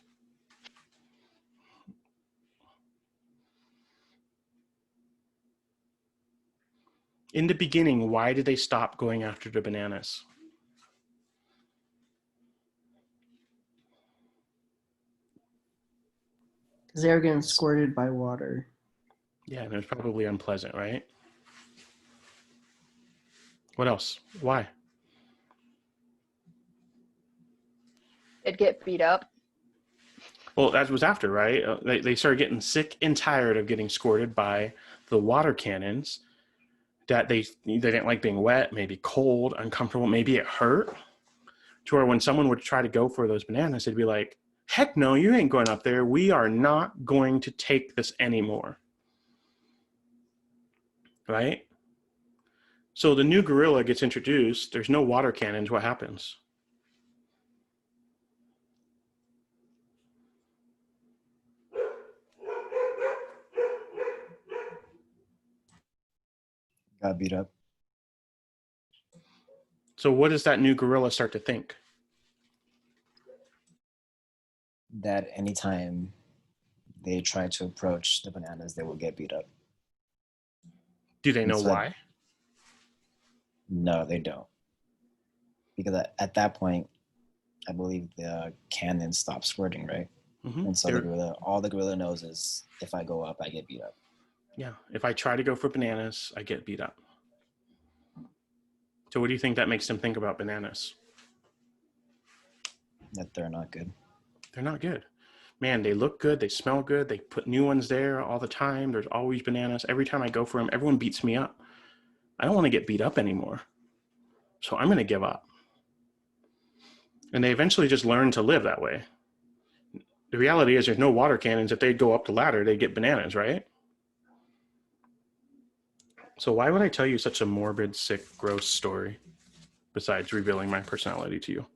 In the beginning, why did they stop going after the bananas? Because they were getting squirted by water. Yeah, and it was probably unpleasant, right? What else? Why? They'd get beat up. Well, that was after, right? They started getting sick and tired of getting squirted by the water cannons. That they didn't like being wet, maybe cold, uncomfortable, maybe it hurt. To where when someone would try to go for those bananas, they'd be like, heck no, you ain't going up there. We are not going to take this anymore. Right? So the new gorilla gets introduced. There's no water cannons. What happens? Got beat up. So what does that new gorilla start to think? That anytime they try to approach the bananas, they will get beat up. Do they know So- why? No, they don't. Because at that point, I believe the cannon stopped squirting, right? Mm-hmm. And so all the gorilla knows is if I go up, I get beat up. Yeah. If I try to go for bananas, I get beat up. So what do you think that makes them think about bananas? That they're not good. They're not good. Man, they look good. They smell good. They put new ones there all the time. There's always bananas. Every time I go for them, everyone beats me up. I don't want to get beat up anymore. So I'm going to give up. And they eventually just learn to live that way. The reality is there's no water cannons. If they go up the ladder, they get bananas, right? So why would I tell you such a morbid, sick, gross story besides revealing my personality to you?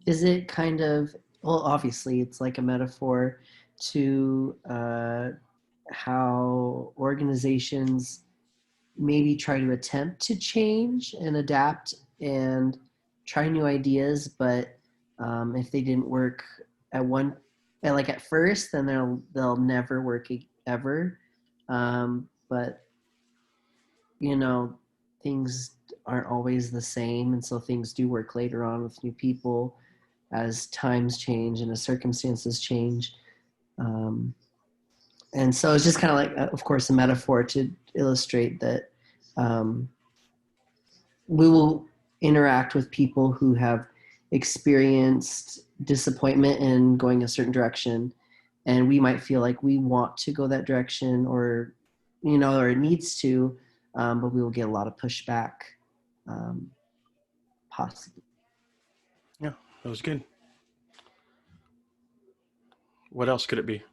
Is it kind of, well, obviously it's like a metaphor to how organizations maybe try to attempt to change and adapt and try new ideas, but if they didn't work at first, then they'll never work ever. But you know, things aren't always the same, and so things do work later on with new people as times change and as circumstances change. And so it's just kind of like, of course, a metaphor to illustrate that we will interact with people who have experienced disappointment in going a certain direction, and we might feel like we want to go that direction, or or it needs to, but we will get a lot of pushback, possibly. Yeah, that was good. What else could it be?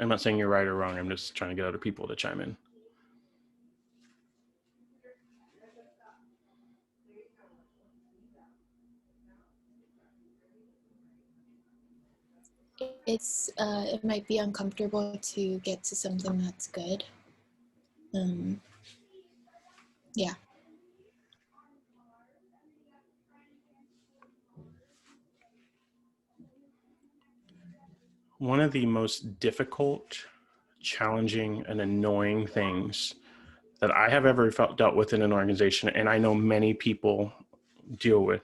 I'm not saying you're right or wrong. I'm just trying to get other people to chime in. It might be uncomfortable to get to something that's good. Yeah. One of the most difficult, challenging, and annoying things that I have ever dealt with in an organization, and I know many people deal with,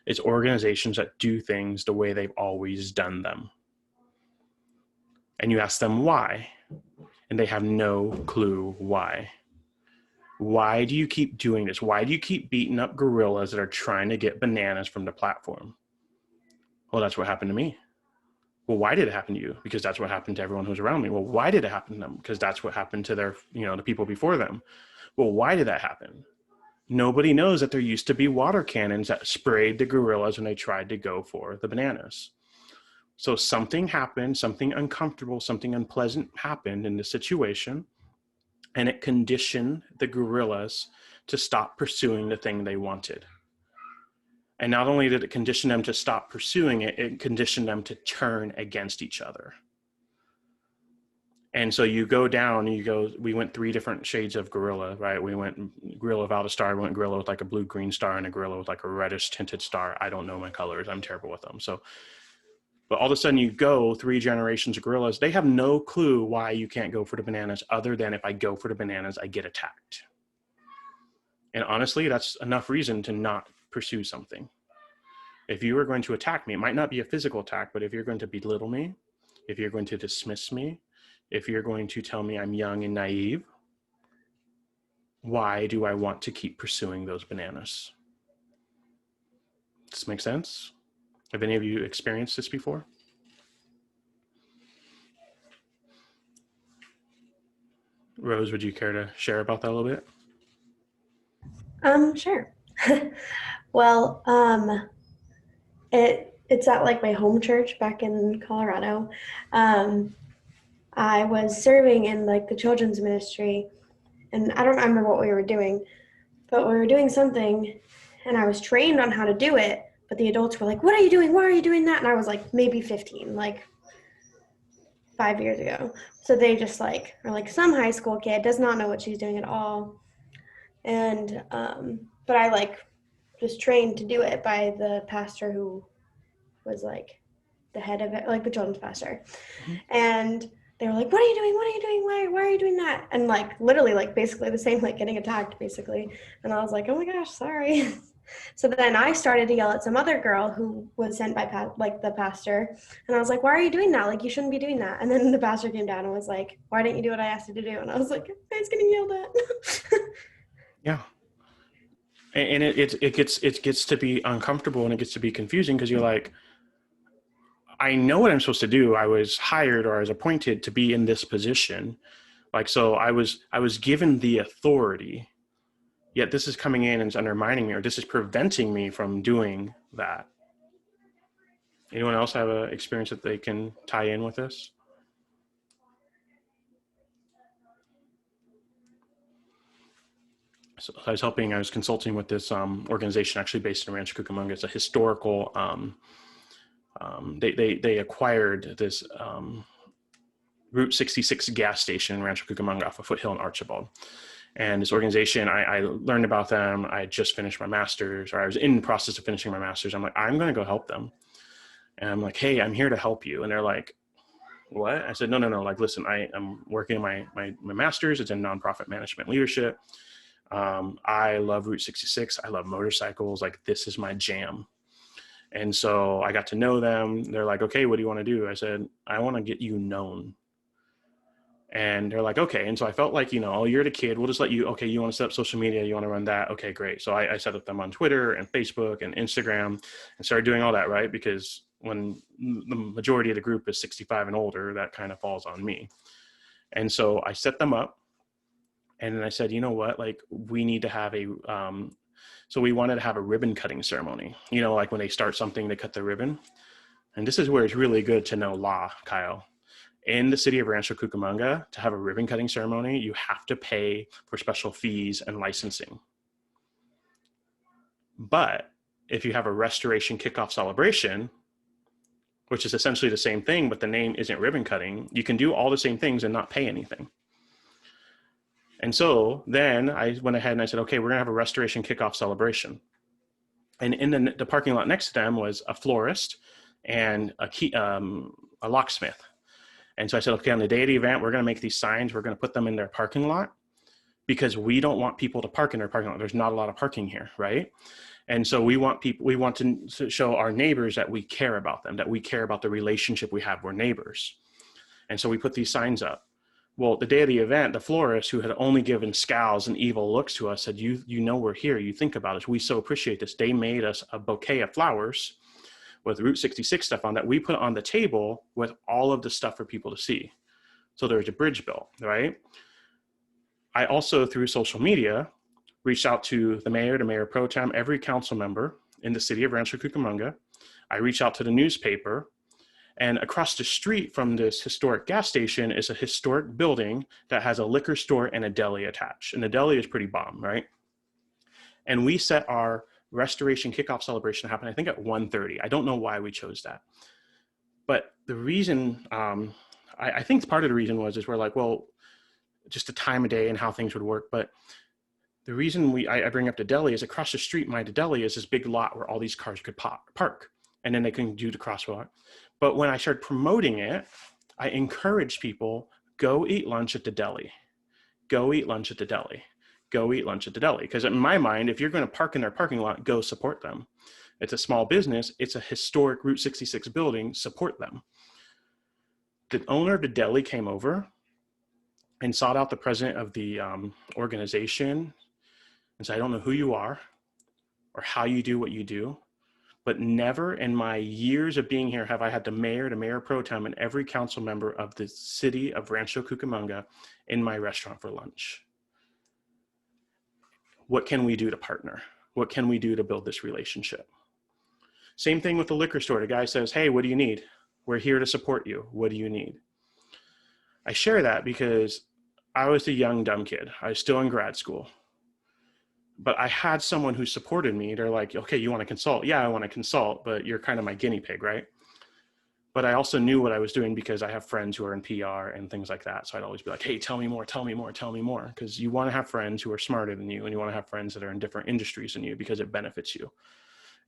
is organizations that do things the way they've always done them. And you ask them why, and they have no clue why. Why do you keep doing this? Why do you keep beating up gorillas that are trying to get bananas from the platform? Well, that's what happened to me. Well, why did it happen to you? Because that's what happened to everyone who's around me. Well, why did it happen to them? Because that's what happened to their, the people before them. Well, why did that happen? Nobody knows that there used to be water cannons that sprayed the gorillas when they tried to go for the bananas. So something happened, something uncomfortable, something unpleasant happened in the situation, and it conditioned the gorillas to stop pursuing the thing they wanted. And not only did it condition them to stop pursuing it, it conditioned them to turn against each other. And so you go down, we went 3 different shades of gorilla, right? We went gorilla without a star, we went gorilla with like a blue-green star, and a gorilla with like a reddish tinted star. I don't know my colors, I'm terrible with them. So, but all of a sudden you go 3 generations of gorillas, they have no clue why you can't go for the bananas other than if I go for the bananas, I get attacked. And honestly, that's enough reason to not pursue something. If you are going to attack me, it might not be a physical attack, but if you're going to belittle me, if you're going to dismiss me, if you're going to tell me I'm young and naive, why do I want to keep pursuing those bananas? Does this make sense? Have any of you experienced this before? Rose, would you care to share about that a little bit? Sure. Well, it's at like my home church back in Colorado. I was serving in like the children's ministry, and I don't remember what we were doing, but we were doing something, and I was trained on how to do it, but the adults were like, "What are you doing? Why are you doing that?" And I was like maybe 15, like 5 years ago. So they just like are like, some high school kid does not know what she's doing at all. And but I like was trained to do it by the pastor who was like the head of it, like the children's pastor. And they were like, "What are you doing? What are you doing? Why are you doing that?" And like literally like basically the same, like getting attacked basically. And I was like, "Oh my gosh, sorry." So then I started to yell at some other girl who was sent by the pastor. And I was like, "Why are you doing that? Like, you shouldn't be doing that." And then the pastor came down and was like, "Why didn't you do what I asked you to do?" And I was like, "I was getting yelled at." Yeah. And it gets to be uncomfortable, and it gets to be confusing because you're like, I know what I'm supposed to do. I was hired, or I was appointed to be in this position. Like, so I was given the authority, yet this is coming in and it's undermining me, or this is preventing me from doing that. Anyone else have an experience that they can tie in with this? So I was consulting with this organization actually based in Rancho Cucamonga. It's a historical, they acquired this Route 66 gas station in Rancho Cucamonga off of Foothill and Archibald. And this organization, I learned about them. I had just finished my master's, or I was in the process of finishing my master's. I'm like, I'm going to go help them. And I'm like, "Hey, I'm here to help you." And they're like, "What?" I said, no. Like, listen, I'm working my master's. It's in nonprofit management leadership. I love Route 66. I love motorcycles. Like, this is my jam. And so I got to know them. They're like, "Okay, what do you want to do?" I said, "I want to get you known." And they're like, "Okay." And so I felt like, oh, you're the kid. We'll just let you, okay, you want to set up social media. You want to run that. Okay, great. So I set up them on Twitter and Facebook and Instagram and started doing all that, right? Because when the majority of the group is 65 and older, that kind of falls on me. And so I set them up. And then I said, you know what, like, we need to have so we wanted to have a ribbon cutting ceremony. Like when they start something, they cut the ribbon. And this is where it's really good to know law, Kyle. In the city of Rancho Cucamonga, to have a ribbon cutting ceremony, you have to pay for special fees and licensing. But if you have a restoration kickoff celebration, which is essentially the same thing, but the name isn't ribbon cutting, you can do all the same things and not pay anything. And so then I went ahead and I said, okay, we're going to have a restoration kickoff celebration. And in the parking lot next to them was a florist and a locksmith. And so I said, okay, on the day of the event, we're going to make these signs. We're going to put them in their parking lot because we don't want people to park in their parking lot. There's not a lot of parking here, right? And so we want to show our neighbors that we care about them, that we care about the relationship we have. We're neighbors. And so we put these signs up. Well, the day of the event, the florist, who had only given scowls and evil looks to us, said, you know we're here. You think about us. We so appreciate this. They made us a bouquet of flowers with Route 66 stuff on that we put on the table with all of the stuff for people to see. So there's a bridge built, right? I also, through social media, reached out to the mayor pro tem, every council member in the city of Rancho Cucamonga. I reached out to the newspaper, and across the street from this historic gas station is a historic building that has a liquor store and a deli attached. And the deli is pretty bomb, right? And we set our restoration kickoff celebration to happen, I think at 1:30. I don't know why we chose that. But the reason, I think part of the reason is we're like, well, just the time of day and how things would work. But the reason I bring up the deli is across the street, the deli is this big lot where all these cars could park, and then they can do the crosswalk. But when I started promoting it, I encouraged people, go eat lunch at the deli. Go eat lunch at the deli. Go eat lunch at the deli. Because in my mind, if you're going to park in their parking lot, go support them. It's a small business. It's a historic Route 66 building. Support them. The owner of the deli came over and sought out the president of the organization and said, I don't know who you are or how you do what you do, but never in my years of being here have I had the mayor pro tem, and every council member of the city of Rancho Cucamonga in my restaurant for lunch. What can we do to partner? What can we do to build this relationship? Same thing with the liquor store. The guy says, hey, what do you need? We're here to support you. What do you need? I share that because I was a young, dumb kid. I was still in grad school. But I had someone who supported me. They're like, okay, you want to consult? Yeah, I want to consult, but you're kind of my guinea pig, right? But I also knew what I was doing because I have friends who are in PR and things like that. So I'd always be like, hey, tell me more, tell me more, tell me more. Because you want to have friends who are smarter than you, and you want to have friends that are in different industries than you because it benefits you.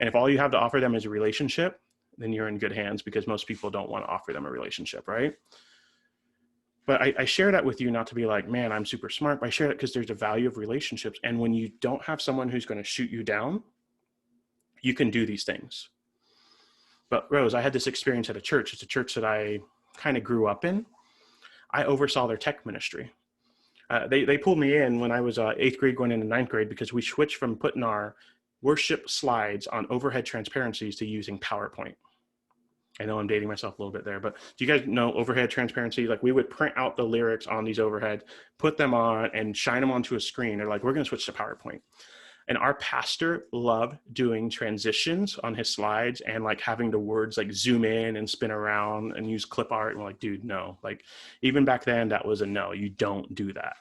And if all you have to offer them is a relationship, then you're in good hands, because most people don't want to offer them a relationship, right? But I share that with you not to be like, man, I'm super smart. But I share that because there's a value of relationships. And when you don't have someone who's going to shoot you down, you can do these things. But Rose, I had this experience at a church. It's a church that I kind of grew up in. I oversaw their tech ministry. They pulled me in when I was 8th grade going into 9th grade because we switched from putting our worship slides on overhead transparencies to using PowerPoint. I know I'm dating myself a little bit there, but do you guys know overhead transparency? Like, we would print out the lyrics on these overhead, put them on and shine them onto a screen. They're like, we're going to switch to PowerPoint. And our pastor loved doing transitions on his slides and like having the words like zoom in and spin around and use clip art. And we're like, dude, no. Like, even back then, that was a no. You don't do that.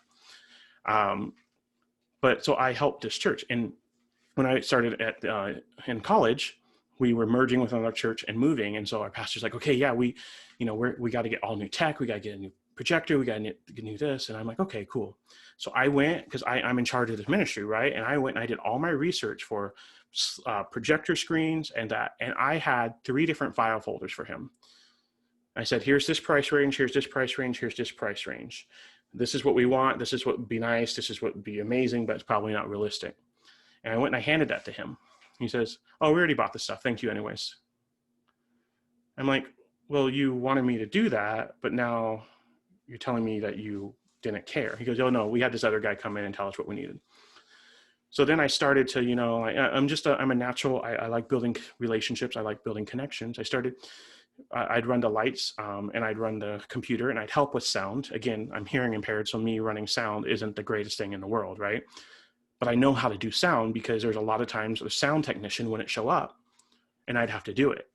But so I helped this church. And when I started in college, we were merging with another church and moving. And so our pastor's like, okay, yeah, we got to get all new tech. We got to get a new projector. We got to get new this. And I'm like, okay, cool. So I went, because I'm in charge of this ministry, right? And I went and I did all my research for projector screens and that. And I had 3 different file folders for him. I said, here's this price range. Here's this price range. Here's this price range. This is what we want. This is what would be nice. This is what would be amazing, but it's probably not realistic. And I went and I handed that to him. He says, oh, we already bought this stuff. Thank you anyways. I'm like, well, you wanted me to do that, but now you're telling me that you didn't care. He goes, oh no, we had this other guy come in and tell us what we needed. So then I started to, I'm a natural, I like building relationships. I like building connections. I'd run the lights and I'd run the computer and I'd help with sound. Again, I'm hearing impaired, so me running sound isn't the greatest thing in the world, right? But I know how to do sound because there's a lot of times the sound technician wouldn't show up and I'd have to do it.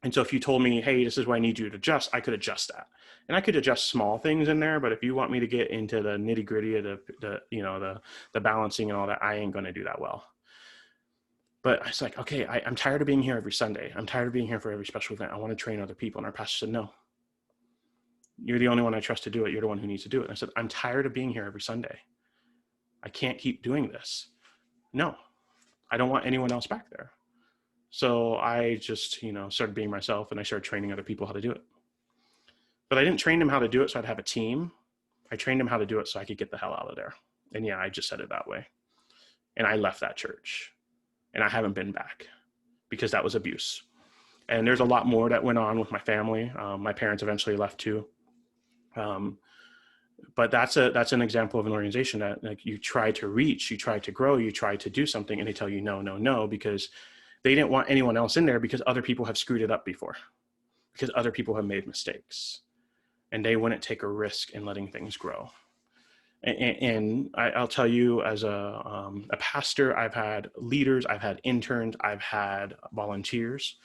And so if you told me, hey, this is what I need you to adjust, I could adjust that. And I could adjust small things in there, but if you want me to get into the nitty gritty of the balancing and all that, I ain't going to do that well. But it's like, okay, I'm tired of being here every Sunday. I'm tired of being here for every special event. I want to train other people. And our pastor said, no, you're the only one I trust to do it. You're the one who needs to do it. And I said, I'm tired of being here every Sunday. I can't keep doing this. No, I don't want anyone else back there. So I just, started being myself and I started training other people how to do it. But I didn't train them how to do it so I'd have a team. I trained them how to do it so I could get the hell out of there. And yeah, I just said it that way. And I left that church and I haven't been back because that was abuse. And there's a lot more that went on with my family. My parents eventually left too. But that's an example of an organization that, like, you try to reach, you try to grow, you try to do something, and they tell you no, no, no, because They didn't want anyone else in there because other people have screwed it up before, because other people have made mistakes, and they wouldn't take a risk in letting things grow. And I'll tell you, as a pastor, I've had leaders, I've had interns, I've had volunteers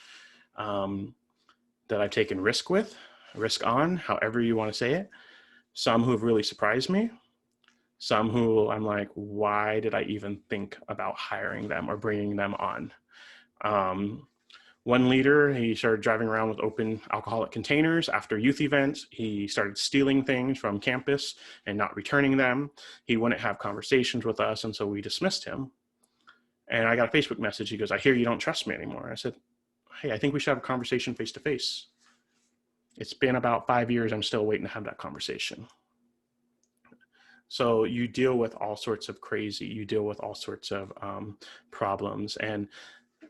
that I've taken risk on, however you want to say it. Some who have really surprised me. Some who I'm like, why did I even think about hiring them or bringing them on? One leader, he started driving around with open alcoholic containers after youth events. He started stealing things from campus and not returning them. He wouldn't have conversations with us, and so we dismissed him. And I got a Facebook message. He goes, I hear you don't trust me anymore. I said, hey, I think we should have a conversation face to face. It's been about 5 years. I'm still waiting to have that conversation. So you deal with all sorts of crazy, you deal with all sorts of problems. And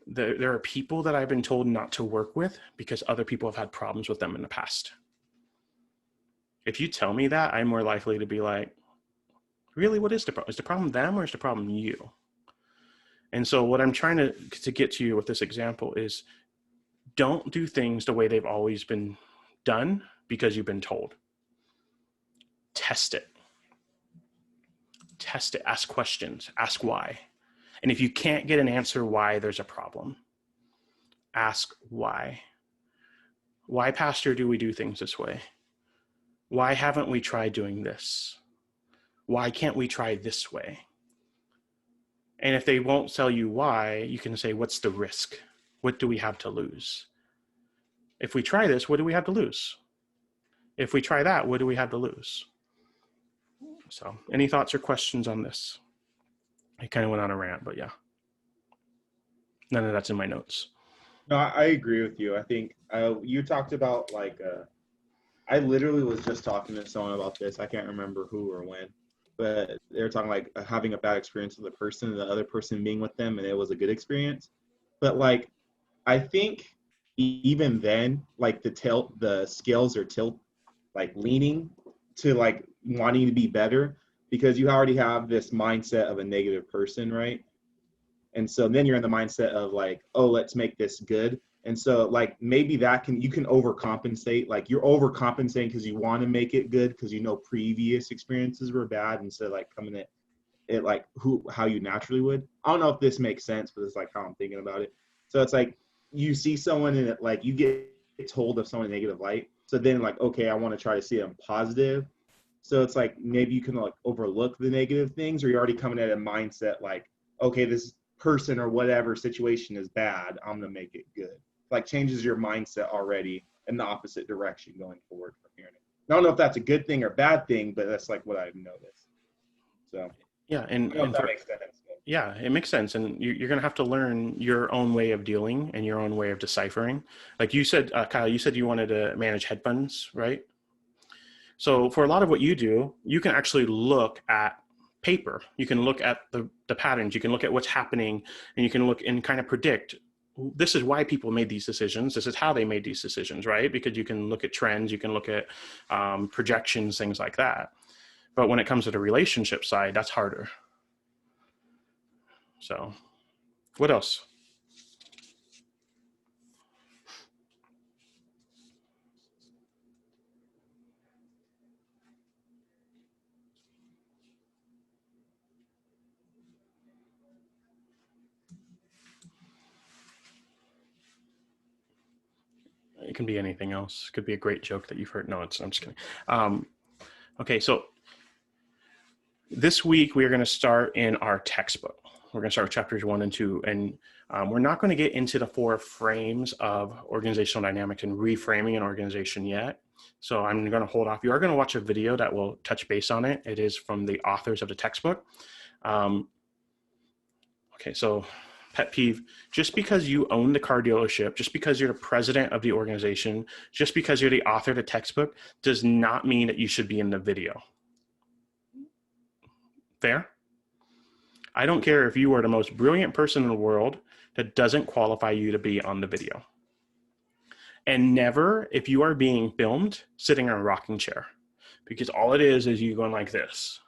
there are people that I've been told not to work with because other people have had problems with them in the past. If you tell me that, I'm more likely to be like, really, what is the problem? Is the problem them or is the problem you? And so what I'm trying to get to you with this example is, don't do things the way they've always been done because you've been told. Test it. Test it. Ask questions. Ask why. And if you can't get an answer why, there's a problem. Ask why. Why, Pastor, do we do things this way? Why haven't we tried doing this? Why can't we try this way? And if they won't tell you why, you can say, what's the risk? What do we have to lose? If we try this, what do we have to lose? If we try that, what do we have to lose? So, any thoughts or questions on this? I kind of went on a rant, but yeah. None of that's in my notes. No, I agree with you. I think you talked about I literally was just talking to someone about this. I can't remember who or when, but they were talking like having a bad experience with a person and the other person being with them, and it was a good experience. But like, I think even then, like the scales are leaning to like wanting to be better because you already have this mindset of a negative person, right? And so then you're in the mindset of like, oh, let's make this good. And so like maybe you can overcompensate. Like you're overcompensating because you want to make it good because you know previous experiences were bad, instead of like coming at it like how you naturally would. I don't know if this makes sense, but it's like how I'm thinking about it. So it's like you see someone in it, like you get told of someone in a negative light. So then like, okay, I want to try to see them positive. So it's like maybe you can like overlook the negative things, or you're already coming at a mindset like, okay, this person or whatever situation is bad, I'm gonna make it good. Like changes your mindset already in the opposite direction going forward from here. I don't know if that's a good thing or bad thing, but that's like what I've noticed. So yeah, I don't know if that makes sense. Yeah, it makes sense. And you're going to have to learn your own way of dealing and your own way of deciphering. Like you said, Kyle, you said you wanted to manage hedge funds, right? So for a lot of what you do, you can actually look at paper. You can look at the patterns. You can look at what's happening, and you can look and kind of predict, this is why people made these decisions. This is how they made these decisions, right? Because you can look at trends, you can look at projections, things like that. But when it comes to the relationship side, that's harder. So what else? It can be anything else. It could be a great joke that you've heard. No, I'm just kidding. Okay, so this week we are going to start in our textbook. We're going to start with chapters 1 and 2, and we're not going to get into the 4 frames of organizational dynamics and reframing an organization yet. So I'm going to hold off. You are going to watch a video that will touch base on it. It is from the authors of the textbook. Okay, so pet peeve, just because you own the car dealership, just because you're the president of the organization, just because you're the author of the textbook, does not mean that you should be in the video. Fair? I don't care if you are the most brilliant person in the world, that doesn't qualify you to be on the video. And never, if you are being filmed, sitting in a rocking chair, because all it is you going like this.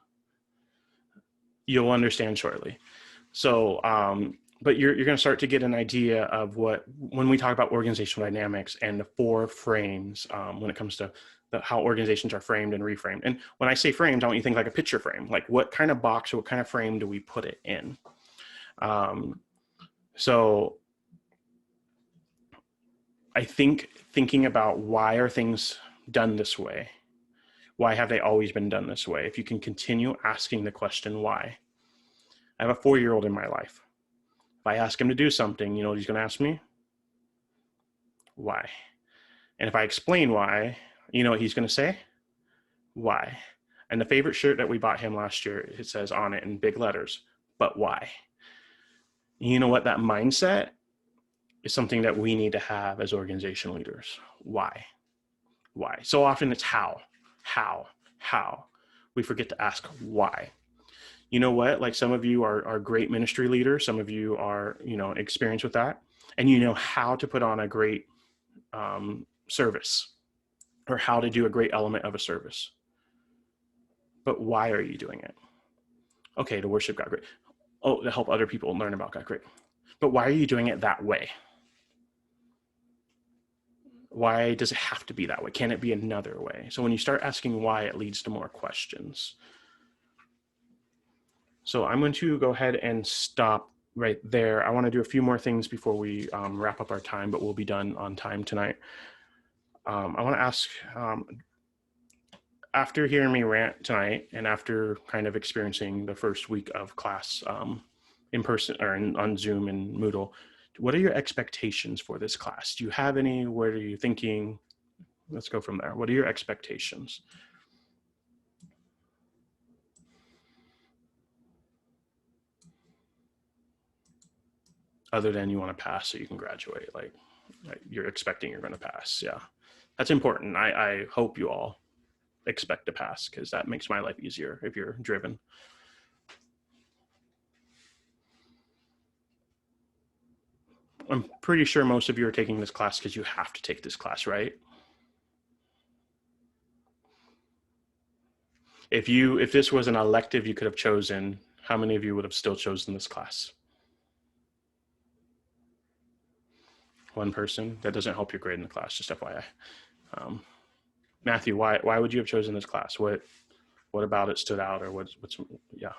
You'll understand shortly. So but you're going to start to get an idea of what, when we talk about organizational dynamics and the 4 frames, when it comes to how organizations are framed and reframed. And when I say framed, I want you to think like a picture frame, like what kind of box or what kind of frame do we put it in? So I think thinking about why are things done this way? Why have they always been done this way? If you can continue asking the question, why? I have a 4-year-old in my life. If I ask him to do something, you know what he's going to ask me? Why? And if I explain why, you know what he's going to say? Why? And the favorite shirt that we bought him last year, it says on it in big letters, but why? You know what? That mindset is something that we need to have as organization leaders. Why? Why? So often it's how. We forget to ask why. You know what? Like some of you are great ministry leaders. Some of you are, you know, experienced with that. And you know how to put on a great service or how to do a great element of a service. But why are you doing it? Okay, to worship God, great. Oh, to help other people learn about God, great. But why are you doing it that way? Why does it have to be that way? Can it be another way? So when you start asking why, it leads to more questions. So I'm going to go ahead and stop right there. I want to do a few more things before we wrap up our time, but we'll be done on time tonight. I want to ask, after hearing me rant tonight and after kind of experiencing the first week of class in person or on Zoom and Moodle, what are your expectations for this class? Do you have any? What are you thinking? Let's go from there. What are your expectations? Other than you want to pass so you can graduate, like you're expecting you're going to pass. Yeah, that's important. I hope you all expect to pass because that makes my life easier if you're driven. I'm pretty sure most of you are taking this class because you have to take this class, right? If this was an elective you could have chosen, how many of you would have still chosen this class? One person. That doesn't help your grade in the class, just FYI. Matthew, why would you have chosen this class? What about it stood out, or what's yeah?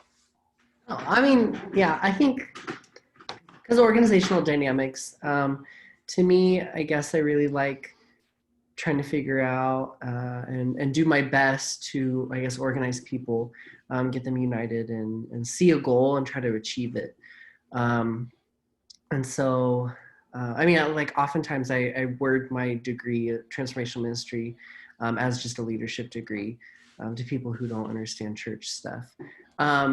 Oh, I mean, yeah, I think because organizational dynamics, to me, I guess I really like trying to figure out and do my best to, I guess, organize people, get them united and see a goal and try to achieve it. And so, I mean, like oftentimes I word my degree, transformational ministry, as just a leadership degree to people who don't understand church stuff.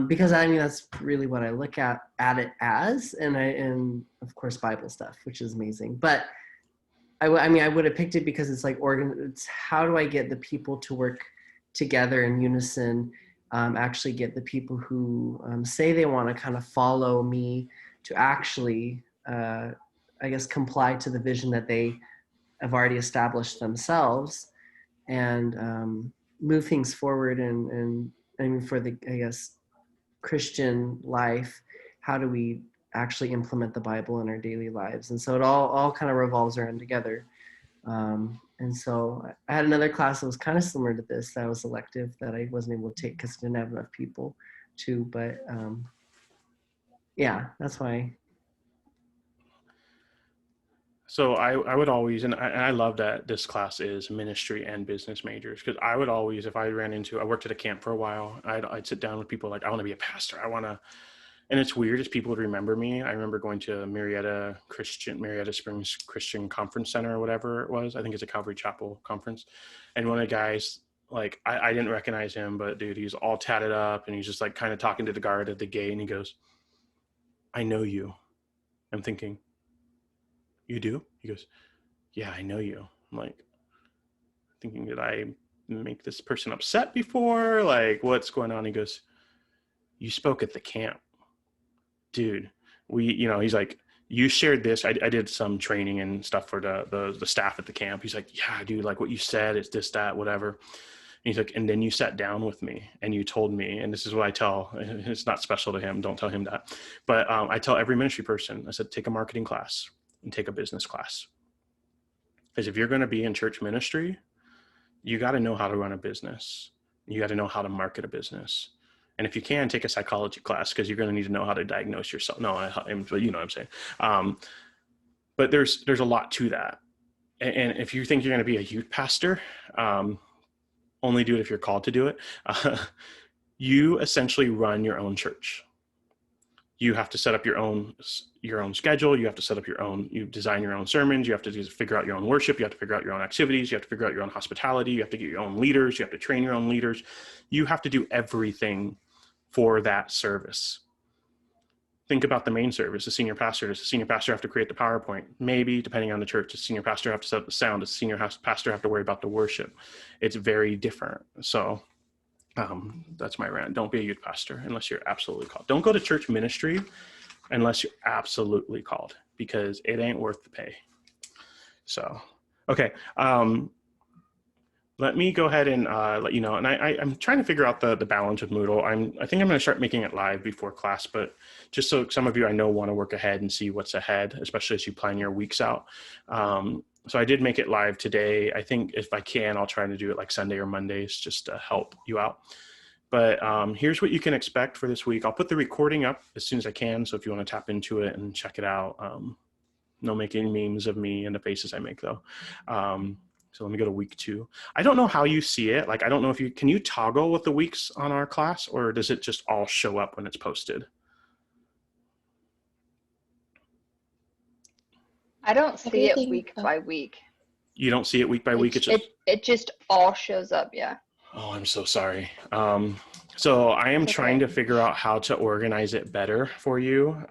Because I mean, that's really what I look at it as, and of course Bible stuff, which is amazing. But I mean, I would have picked it because it's like it's how do I get the people to work together in unison, actually get the people who say they want to kind of follow me to actually, I guess, comply to the vision that they have already established themselves and move things forward and I mean, for the, I guess, Christian life, how do we actually implement the Bible in our daily lives? And so it all kind of revolves around together. And so I had another class that was kind of similar to this that was elective that I wasn't able to take because I didn't have enough people to, but yeah, that's why. So I would always, and I love that this class is ministry and business majors, because I would always, if I worked at a camp for a while, I'd sit down with people like, I want to be a pastor. I want to, and it's weird as people would remember me. I remember going to Marietta Springs Christian Conference Center or whatever it was. I think it's a Calvary Chapel conference. And one of the guys, like, I didn't recognize him, but dude, he's all tatted up and he's just like kind of talking to the guard at the gate and he goes, I know you. I'm thinking, you do? He goes, yeah, I know you. I'm like, thinking, did I make this person upset before? Like, what's going on? He goes, you spoke at the camp. Dude, he's like, you shared this. I did some training and stuff for the staff at the camp. He's like, yeah, dude, like what you said, it's this, that, whatever. he's like, and then you sat down with me and you told me, and this is what I tell, it's not special to him, don't tell him that, but I tell every ministry person, I said, take a marketing class and take a business class. Because if you're going to be in church ministry, you got to know how to run a business. You got to know how to market a business. And if you can, take a psychology class, because you're going to need to know how to diagnose yourself. No, but you know what I'm saying. But there's a lot to that. And if you think you're going to be a youth pastor, only do it if you're called to do it. You essentially run your own church. You have to set up your own schedule. You have to set up you design your own sermons. You have to figure out your own worship. You have to figure out your own activities. You have to figure out your own hospitality. You have to get your own leaders. You have to train your own leaders. You have to do everything for that service. Think about the main service, the senior pastor. Does the senior pastor have to create the PowerPoint? Maybe, depending on the church. Does the senior pastor have to set up the sound? Does the senior pastor have to worry about the worship? It's very different. So that's my rant. Don't be a youth pastor unless you're absolutely called. Don't go to church ministry unless you're absolutely called, because it ain't worth the pay. So, okay. Let me go ahead and let you know. And I'm trying to figure out the balance with Moodle. I think I'm going to start making it live before class, but just so some of you I know want to work ahead and see what's ahead, especially as you plan your weeks out. So I did make it live today. I think if I can, I'll try to do it like Sunday or Mondays just to help you out. But here's what you can expect for this week. I'll put the recording up as soon as I can. So if you want to tap into it and check it out, no making memes of me and the faces I make though. So let me go to week 2. I don't know how you see it. Like, I don't know if can you toggle with the weeks on our class, or does it just all show up when it's posted? I don't see it week by week. You don't see it week by week? It just all shows up, yeah. Oh, I'm so sorry. So I am trying to figure out how to organize it better for you.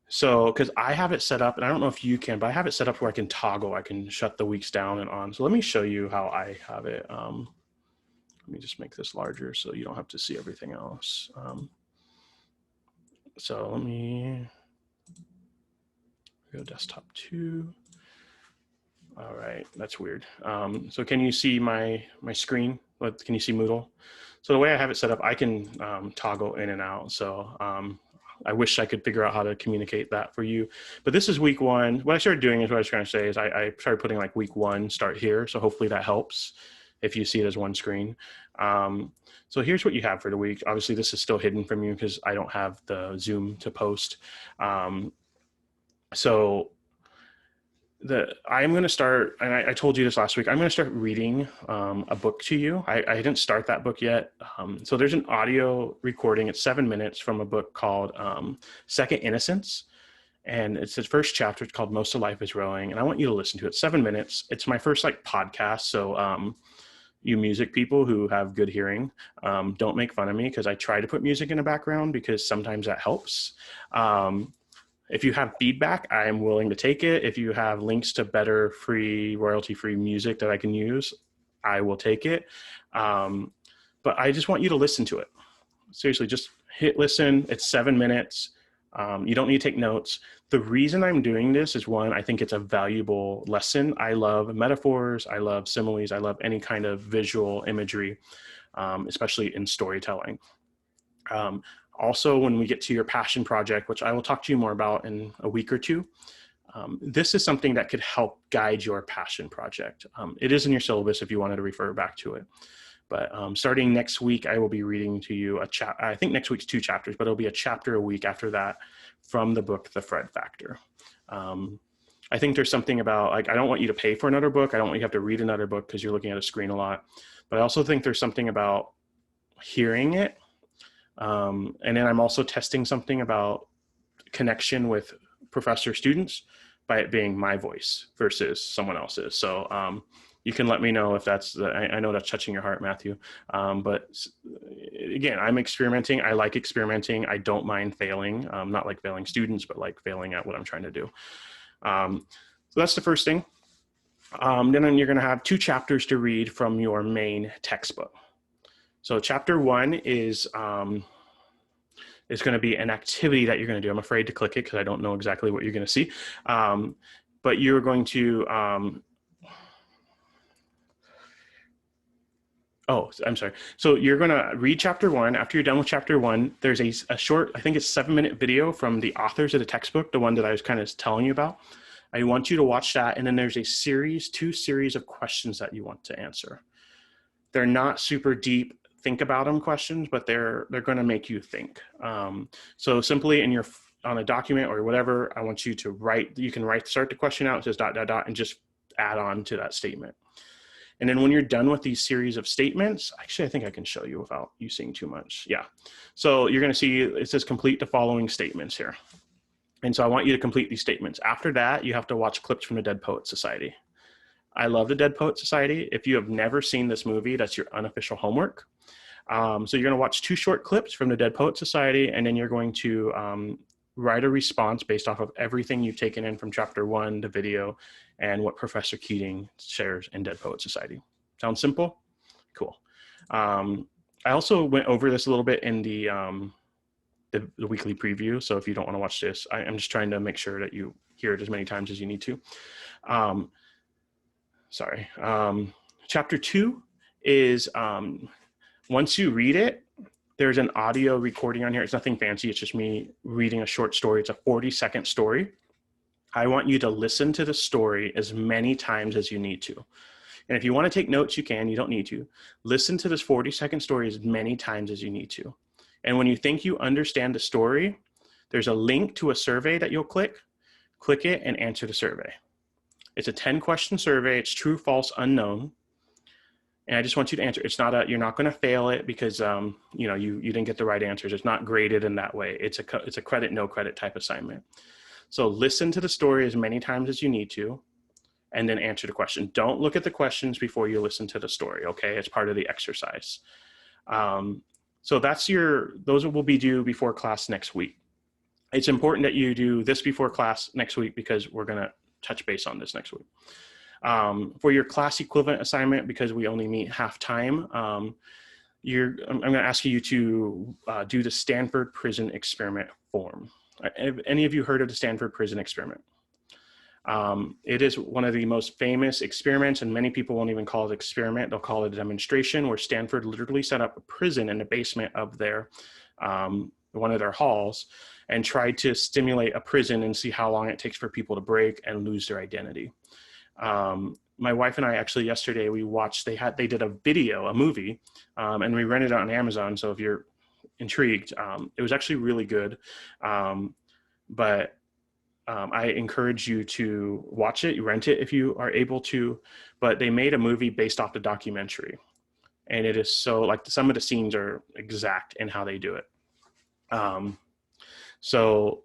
So, because I have it set up, and I don't know if you can, but I have it set up where I can toggle. I can shut the weeks down and on. So let me show you how I have it. Let me just make this larger so you don't have to see everything else. So let me go desktop 2. All right, that's weird. So can you see my screen? Can you see Moodle? So the way I have it set up, I can toggle in and out. So I wish I could figure out how to communicate that for you. But this is week 1. What I started doing is what I was trying to say is I started putting like week 1 start here. So hopefully that helps if you see it as one screen. So here's what you have for the week. Obviously this is still hidden from you because I don't have the Zoom to post. So I'm going to start, and I told you this last week, I'm going to start reading a book to you. I didn't start that book yet. So there's an audio recording. It's 7 minutes from a book called Second Innocence. And it's the first chapter. It's called Most of Life is Rowing. And I want you to listen to it. 7 minutes. It's my first like podcast. So you music people who have good hearing, don't make fun of me because I try to put music in the background because sometimes that helps. If you have feedback, I am willing to take it. If you have links to better free, royalty-free music that I can use, I will take it. But I just want you to listen to it. Seriously, just hit listen. It's 7 minutes. You don't need to take notes. The reason I'm doing this is, one, I think it's a valuable lesson. I love metaphors. I love similes. I love any kind of visual imagery, especially in storytelling. Also, when we get to your passion project, which I will talk to you more about in a week or 2, this is something that could help guide your passion project. It is in your syllabus if you wanted to refer back to it. But starting next week, I will be reading to you I think next week's 2 chapters, but it'll be a chapter a week after that from the book, The Fred Factor. I think there's something about, like, I don't want you to pay for another book. I don't want you to have to read another book because you're looking at a screen a lot. But I also think there's something about hearing it. And then I'm also testing something about connection with professor students by it being my voice versus someone else's. So you can let me know if that's, I know that's touching your heart, Matthew. But again, I'm experimenting. I like experimenting. I don't mind failing, not like failing students, but like failing at what I'm trying to do. So that's the first thing. Then you're going to have 2 chapters to read from your main textbook. So chapter 1 is going to be an activity that you're going to do. I'm afraid to click it because I don't know exactly what you're going to see. But you're going to Oh, I'm sorry. So you're going to read chapter 1. After you're done with chapter 1, there's a short, I think it's 7-minute video from the authors of the textbook, the one that I was kind of telling you about. I want you to watch that. And then there's two series of questions that you want to answer. They're not super deep, think about them questions, but they're going to make you think. So simply on a document or whatever, I want you to write, you can start the question out, it says ... and just add on to that statement. And then when you're done with these series of statements, actually, I think I can show you without you seeing too much. Yeah. So you're going to see it says complete the following statements here. And so I want you to complete these statements. After that, you have to watch clips from the Dead Poets Society. I love the Dead Poets Society. If you have never seen this movie, that's your unofficial homework. So you're going to watch 2 short clips from the Dead Poets Society, and then you're going to write a response based off of everything you've taken in from chapter 1, the video, and what Professor Keating shares in Dead Poets Society. Sounds simple? Cool. I also went over this a little bit in the weekly preview. So if you don't want to watch this, I'm just trying to make sure that you hear it as many times as you need to. Chapter 2 is once you read it, there's an audio recording on here. It's nothing fancy. It's just me reading a short story. It's a 40-second story. I want you to listen to the story as many times as you need to. And if you want to take notes, you can. You don't need to. Listen to this 40-second story as many times as you need to. And when you think you understand the story, there's a link to a survey that you'll click. Click it and answer the survey. It's a 10-question survey. It's true, false, unknown. And I just want you to answer. It's not you're not going to fail it because you didn't get the right answers. It's not graded in that way. It's a credit, no credit type assignment. So listen to the story as many times as you need to, and then answer the question. Don't look at the questions before you listen to the story. Okay, it's part of the exercise. So those will be due before class next week. It's important that you do this before class next week because we're going to touch base on this next week. For your class equivalent assignment, because we only meet half time, I'm going to ask you to do the Stanford Prison Experiment form. Have any of you heard of the Stanford Prison Experiment? It is one of the most famous experiments, and many people won't even call it experiment. They'll call it a demonstration, where Stanford literally set up a prison in the basement of one of their halls and tried to stimulate a prison and see how long it takes for people to break and lose their identity. My wife and I actually yesterday, we watched, they did a movie, and we rented it on Amazon. So if you're intrigued, it was actually really good. But I encourage you to watch it, rent it if you are able to, but they made a movie based off the documentary. And it is so, like, some of the scenes are exact in how they do it. So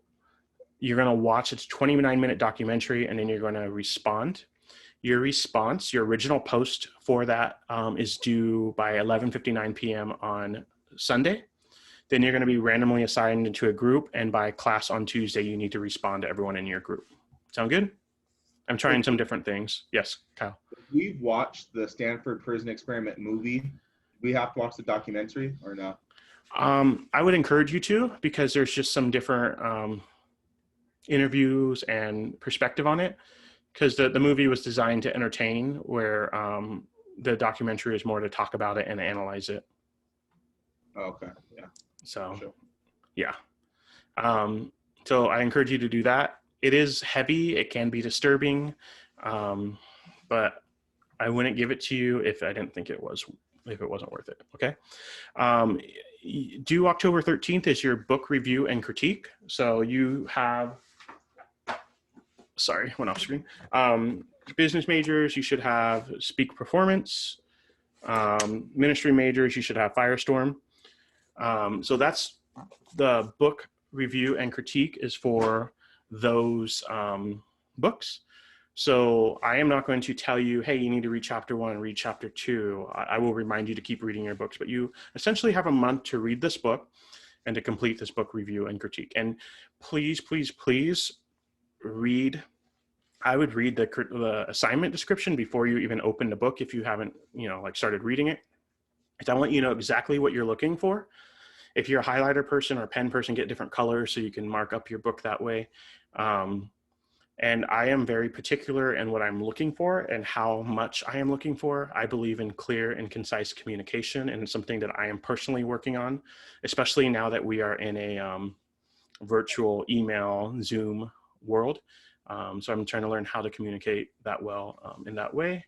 you're going to watch, it's a 29-minute documentary, and then you're going to respond. Your response, your original post for that is due by 11:59 p.m. on Sunday. Then you're going to be randomly assigned into a group, and by class on Tuesday, you need to respond to everyone in your group. Sound good? I'm trying some different things. Yes, Kyle. We've watched the Stanford Prison Experiment movie. We have to watch the documentary or no? I would encourage you to, because there's just some different interviews and perspective on it. Because the movie was designed to entertain, where the documentary is more to talk about it and analyze it. Oh, okay, yeah. So, sure. Yeah. So I encourage you to do that. It is heavy. It can be disturbing, but I wouldn't give it to you if I didn't think it wasn't worth it. Okay. Due October 13th is your book review and critique. So you have, sorry, went off screen. Business majors, you should have Speak Performance. Ministry majors, you should have Firestorm. So that's the book review and critique is for those books. So I am not going to tell you, hey, you need to read chapter 1, read chapter 2. I will remind you to keep reading your books, but you essentially have a month to read this book and to complete this book review and critique. And please, please, please read. I would read the assignment description before you even open the book if you haven't, started reading it. I want you to know exactly what you're looking for. If you're a highlighter person or a pen person, get different colors so you can mark up your book that way. And I am very particular in what I'm looking for and how much I am looking for. I believe in clear and concise communication, and it's something that I am personally working on, especially now that we are in a virtual email Zoom world. So I'm trying to learn how to communicate that well in that way.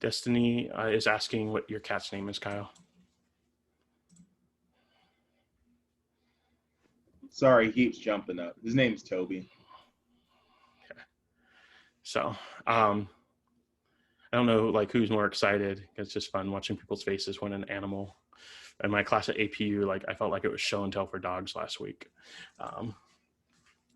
Destiny is asking what your cat's name is, Kyle. Sorry, he keeps jumping up. His name's Toby. Okay. So I don't know like who's more excited. It's just fun watching people's faces when an animal. In my class at APU, like I felt like it was show and tell for dogs last week.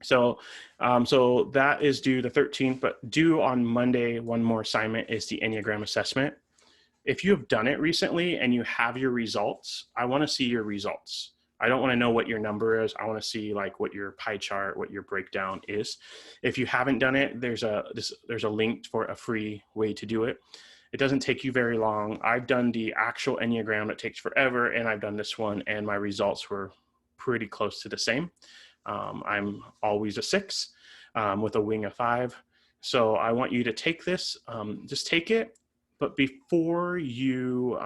So that is due the 13th, but due on Monday, one more assignment is the Enneagram assessment. If you have done it recently and you have your results, I want to see your results. I don't want to know what your number is. I want to see like what your pie chart, what your breakdown is. If you haven't done it, there's a link for a free way to do it. It doesn't take you very long. I've done the actual Enneagram. It takes forever. And I've done this one and my results were pretty close to the same. I'm always a 6 with a wing of 5. So I want you to take this, just take it. But before you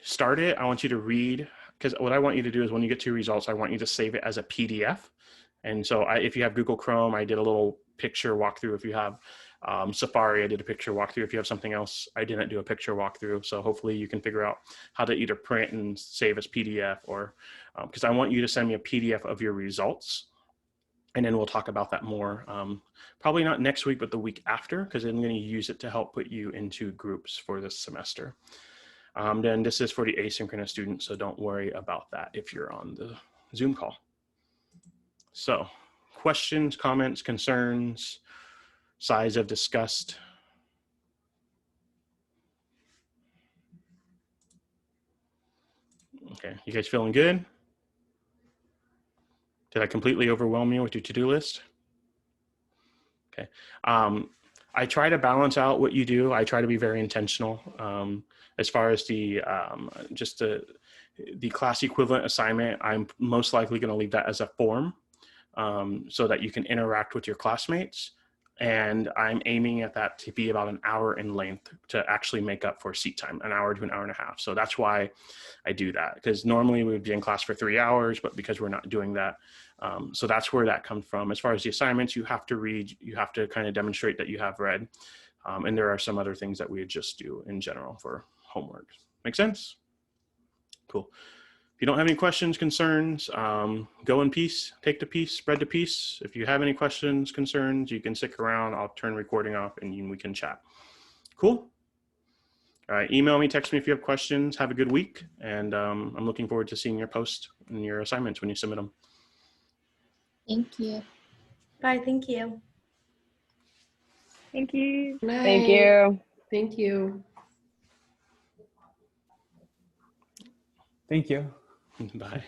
start it, I want you to read, because what I want you to do is when you get to your results, I want you to save it as a PDF. And so if you have Google Chrome, I did a little picture walkthrough. If you have Safari, I did a picture walkthrough. If you have something else, I didn't do a picture walkthrough. So hopefully you can figure out how to either print and save as PDF or, because I want you to send me a PDF of your results. And then we'll talk about that more, probably not next week, but the week after, because I'm going to use it to help put you into groups for this semester. Then this is for the asynchronous students, so don't worry about that if you're on the Zoom call. So questions, comments, concerns, size of disgust. Okay, you guys feeling good? Did I completely overwhelm you with your to-do list? Okay. I try to balance out what you do. I try to be very intentional as far as the class equivalent assignment. I'm most likely going to leave that as a form so that you can interact with your classmates. And I'm aiming at that to be about an hour in length to actually make up for seat time, an hour to an hour and a half. So that's why I do that, because normally we would be in class for 3 hours, but because we're not doing that. So that's where that comes from. As far as the assignments, you have to read, you have to kind of demonstrate that you have read. And there are some other things that we would just do in general for homework. Make sense? Cool. If you don't have any questions, concerns, go in peace, take the peace, spread the peace. If you have any questions, concerns, you can stick around. I'll turn recording off and we can chat. Cool. All right, email me, text me if you have questions. Have a good week. And I'm looking forward to seeing your posts and your assignments when you submit them. Thank you. Bye. Thank you. Thank you. Good night. Thank you. Thank you. Thank you. Bye.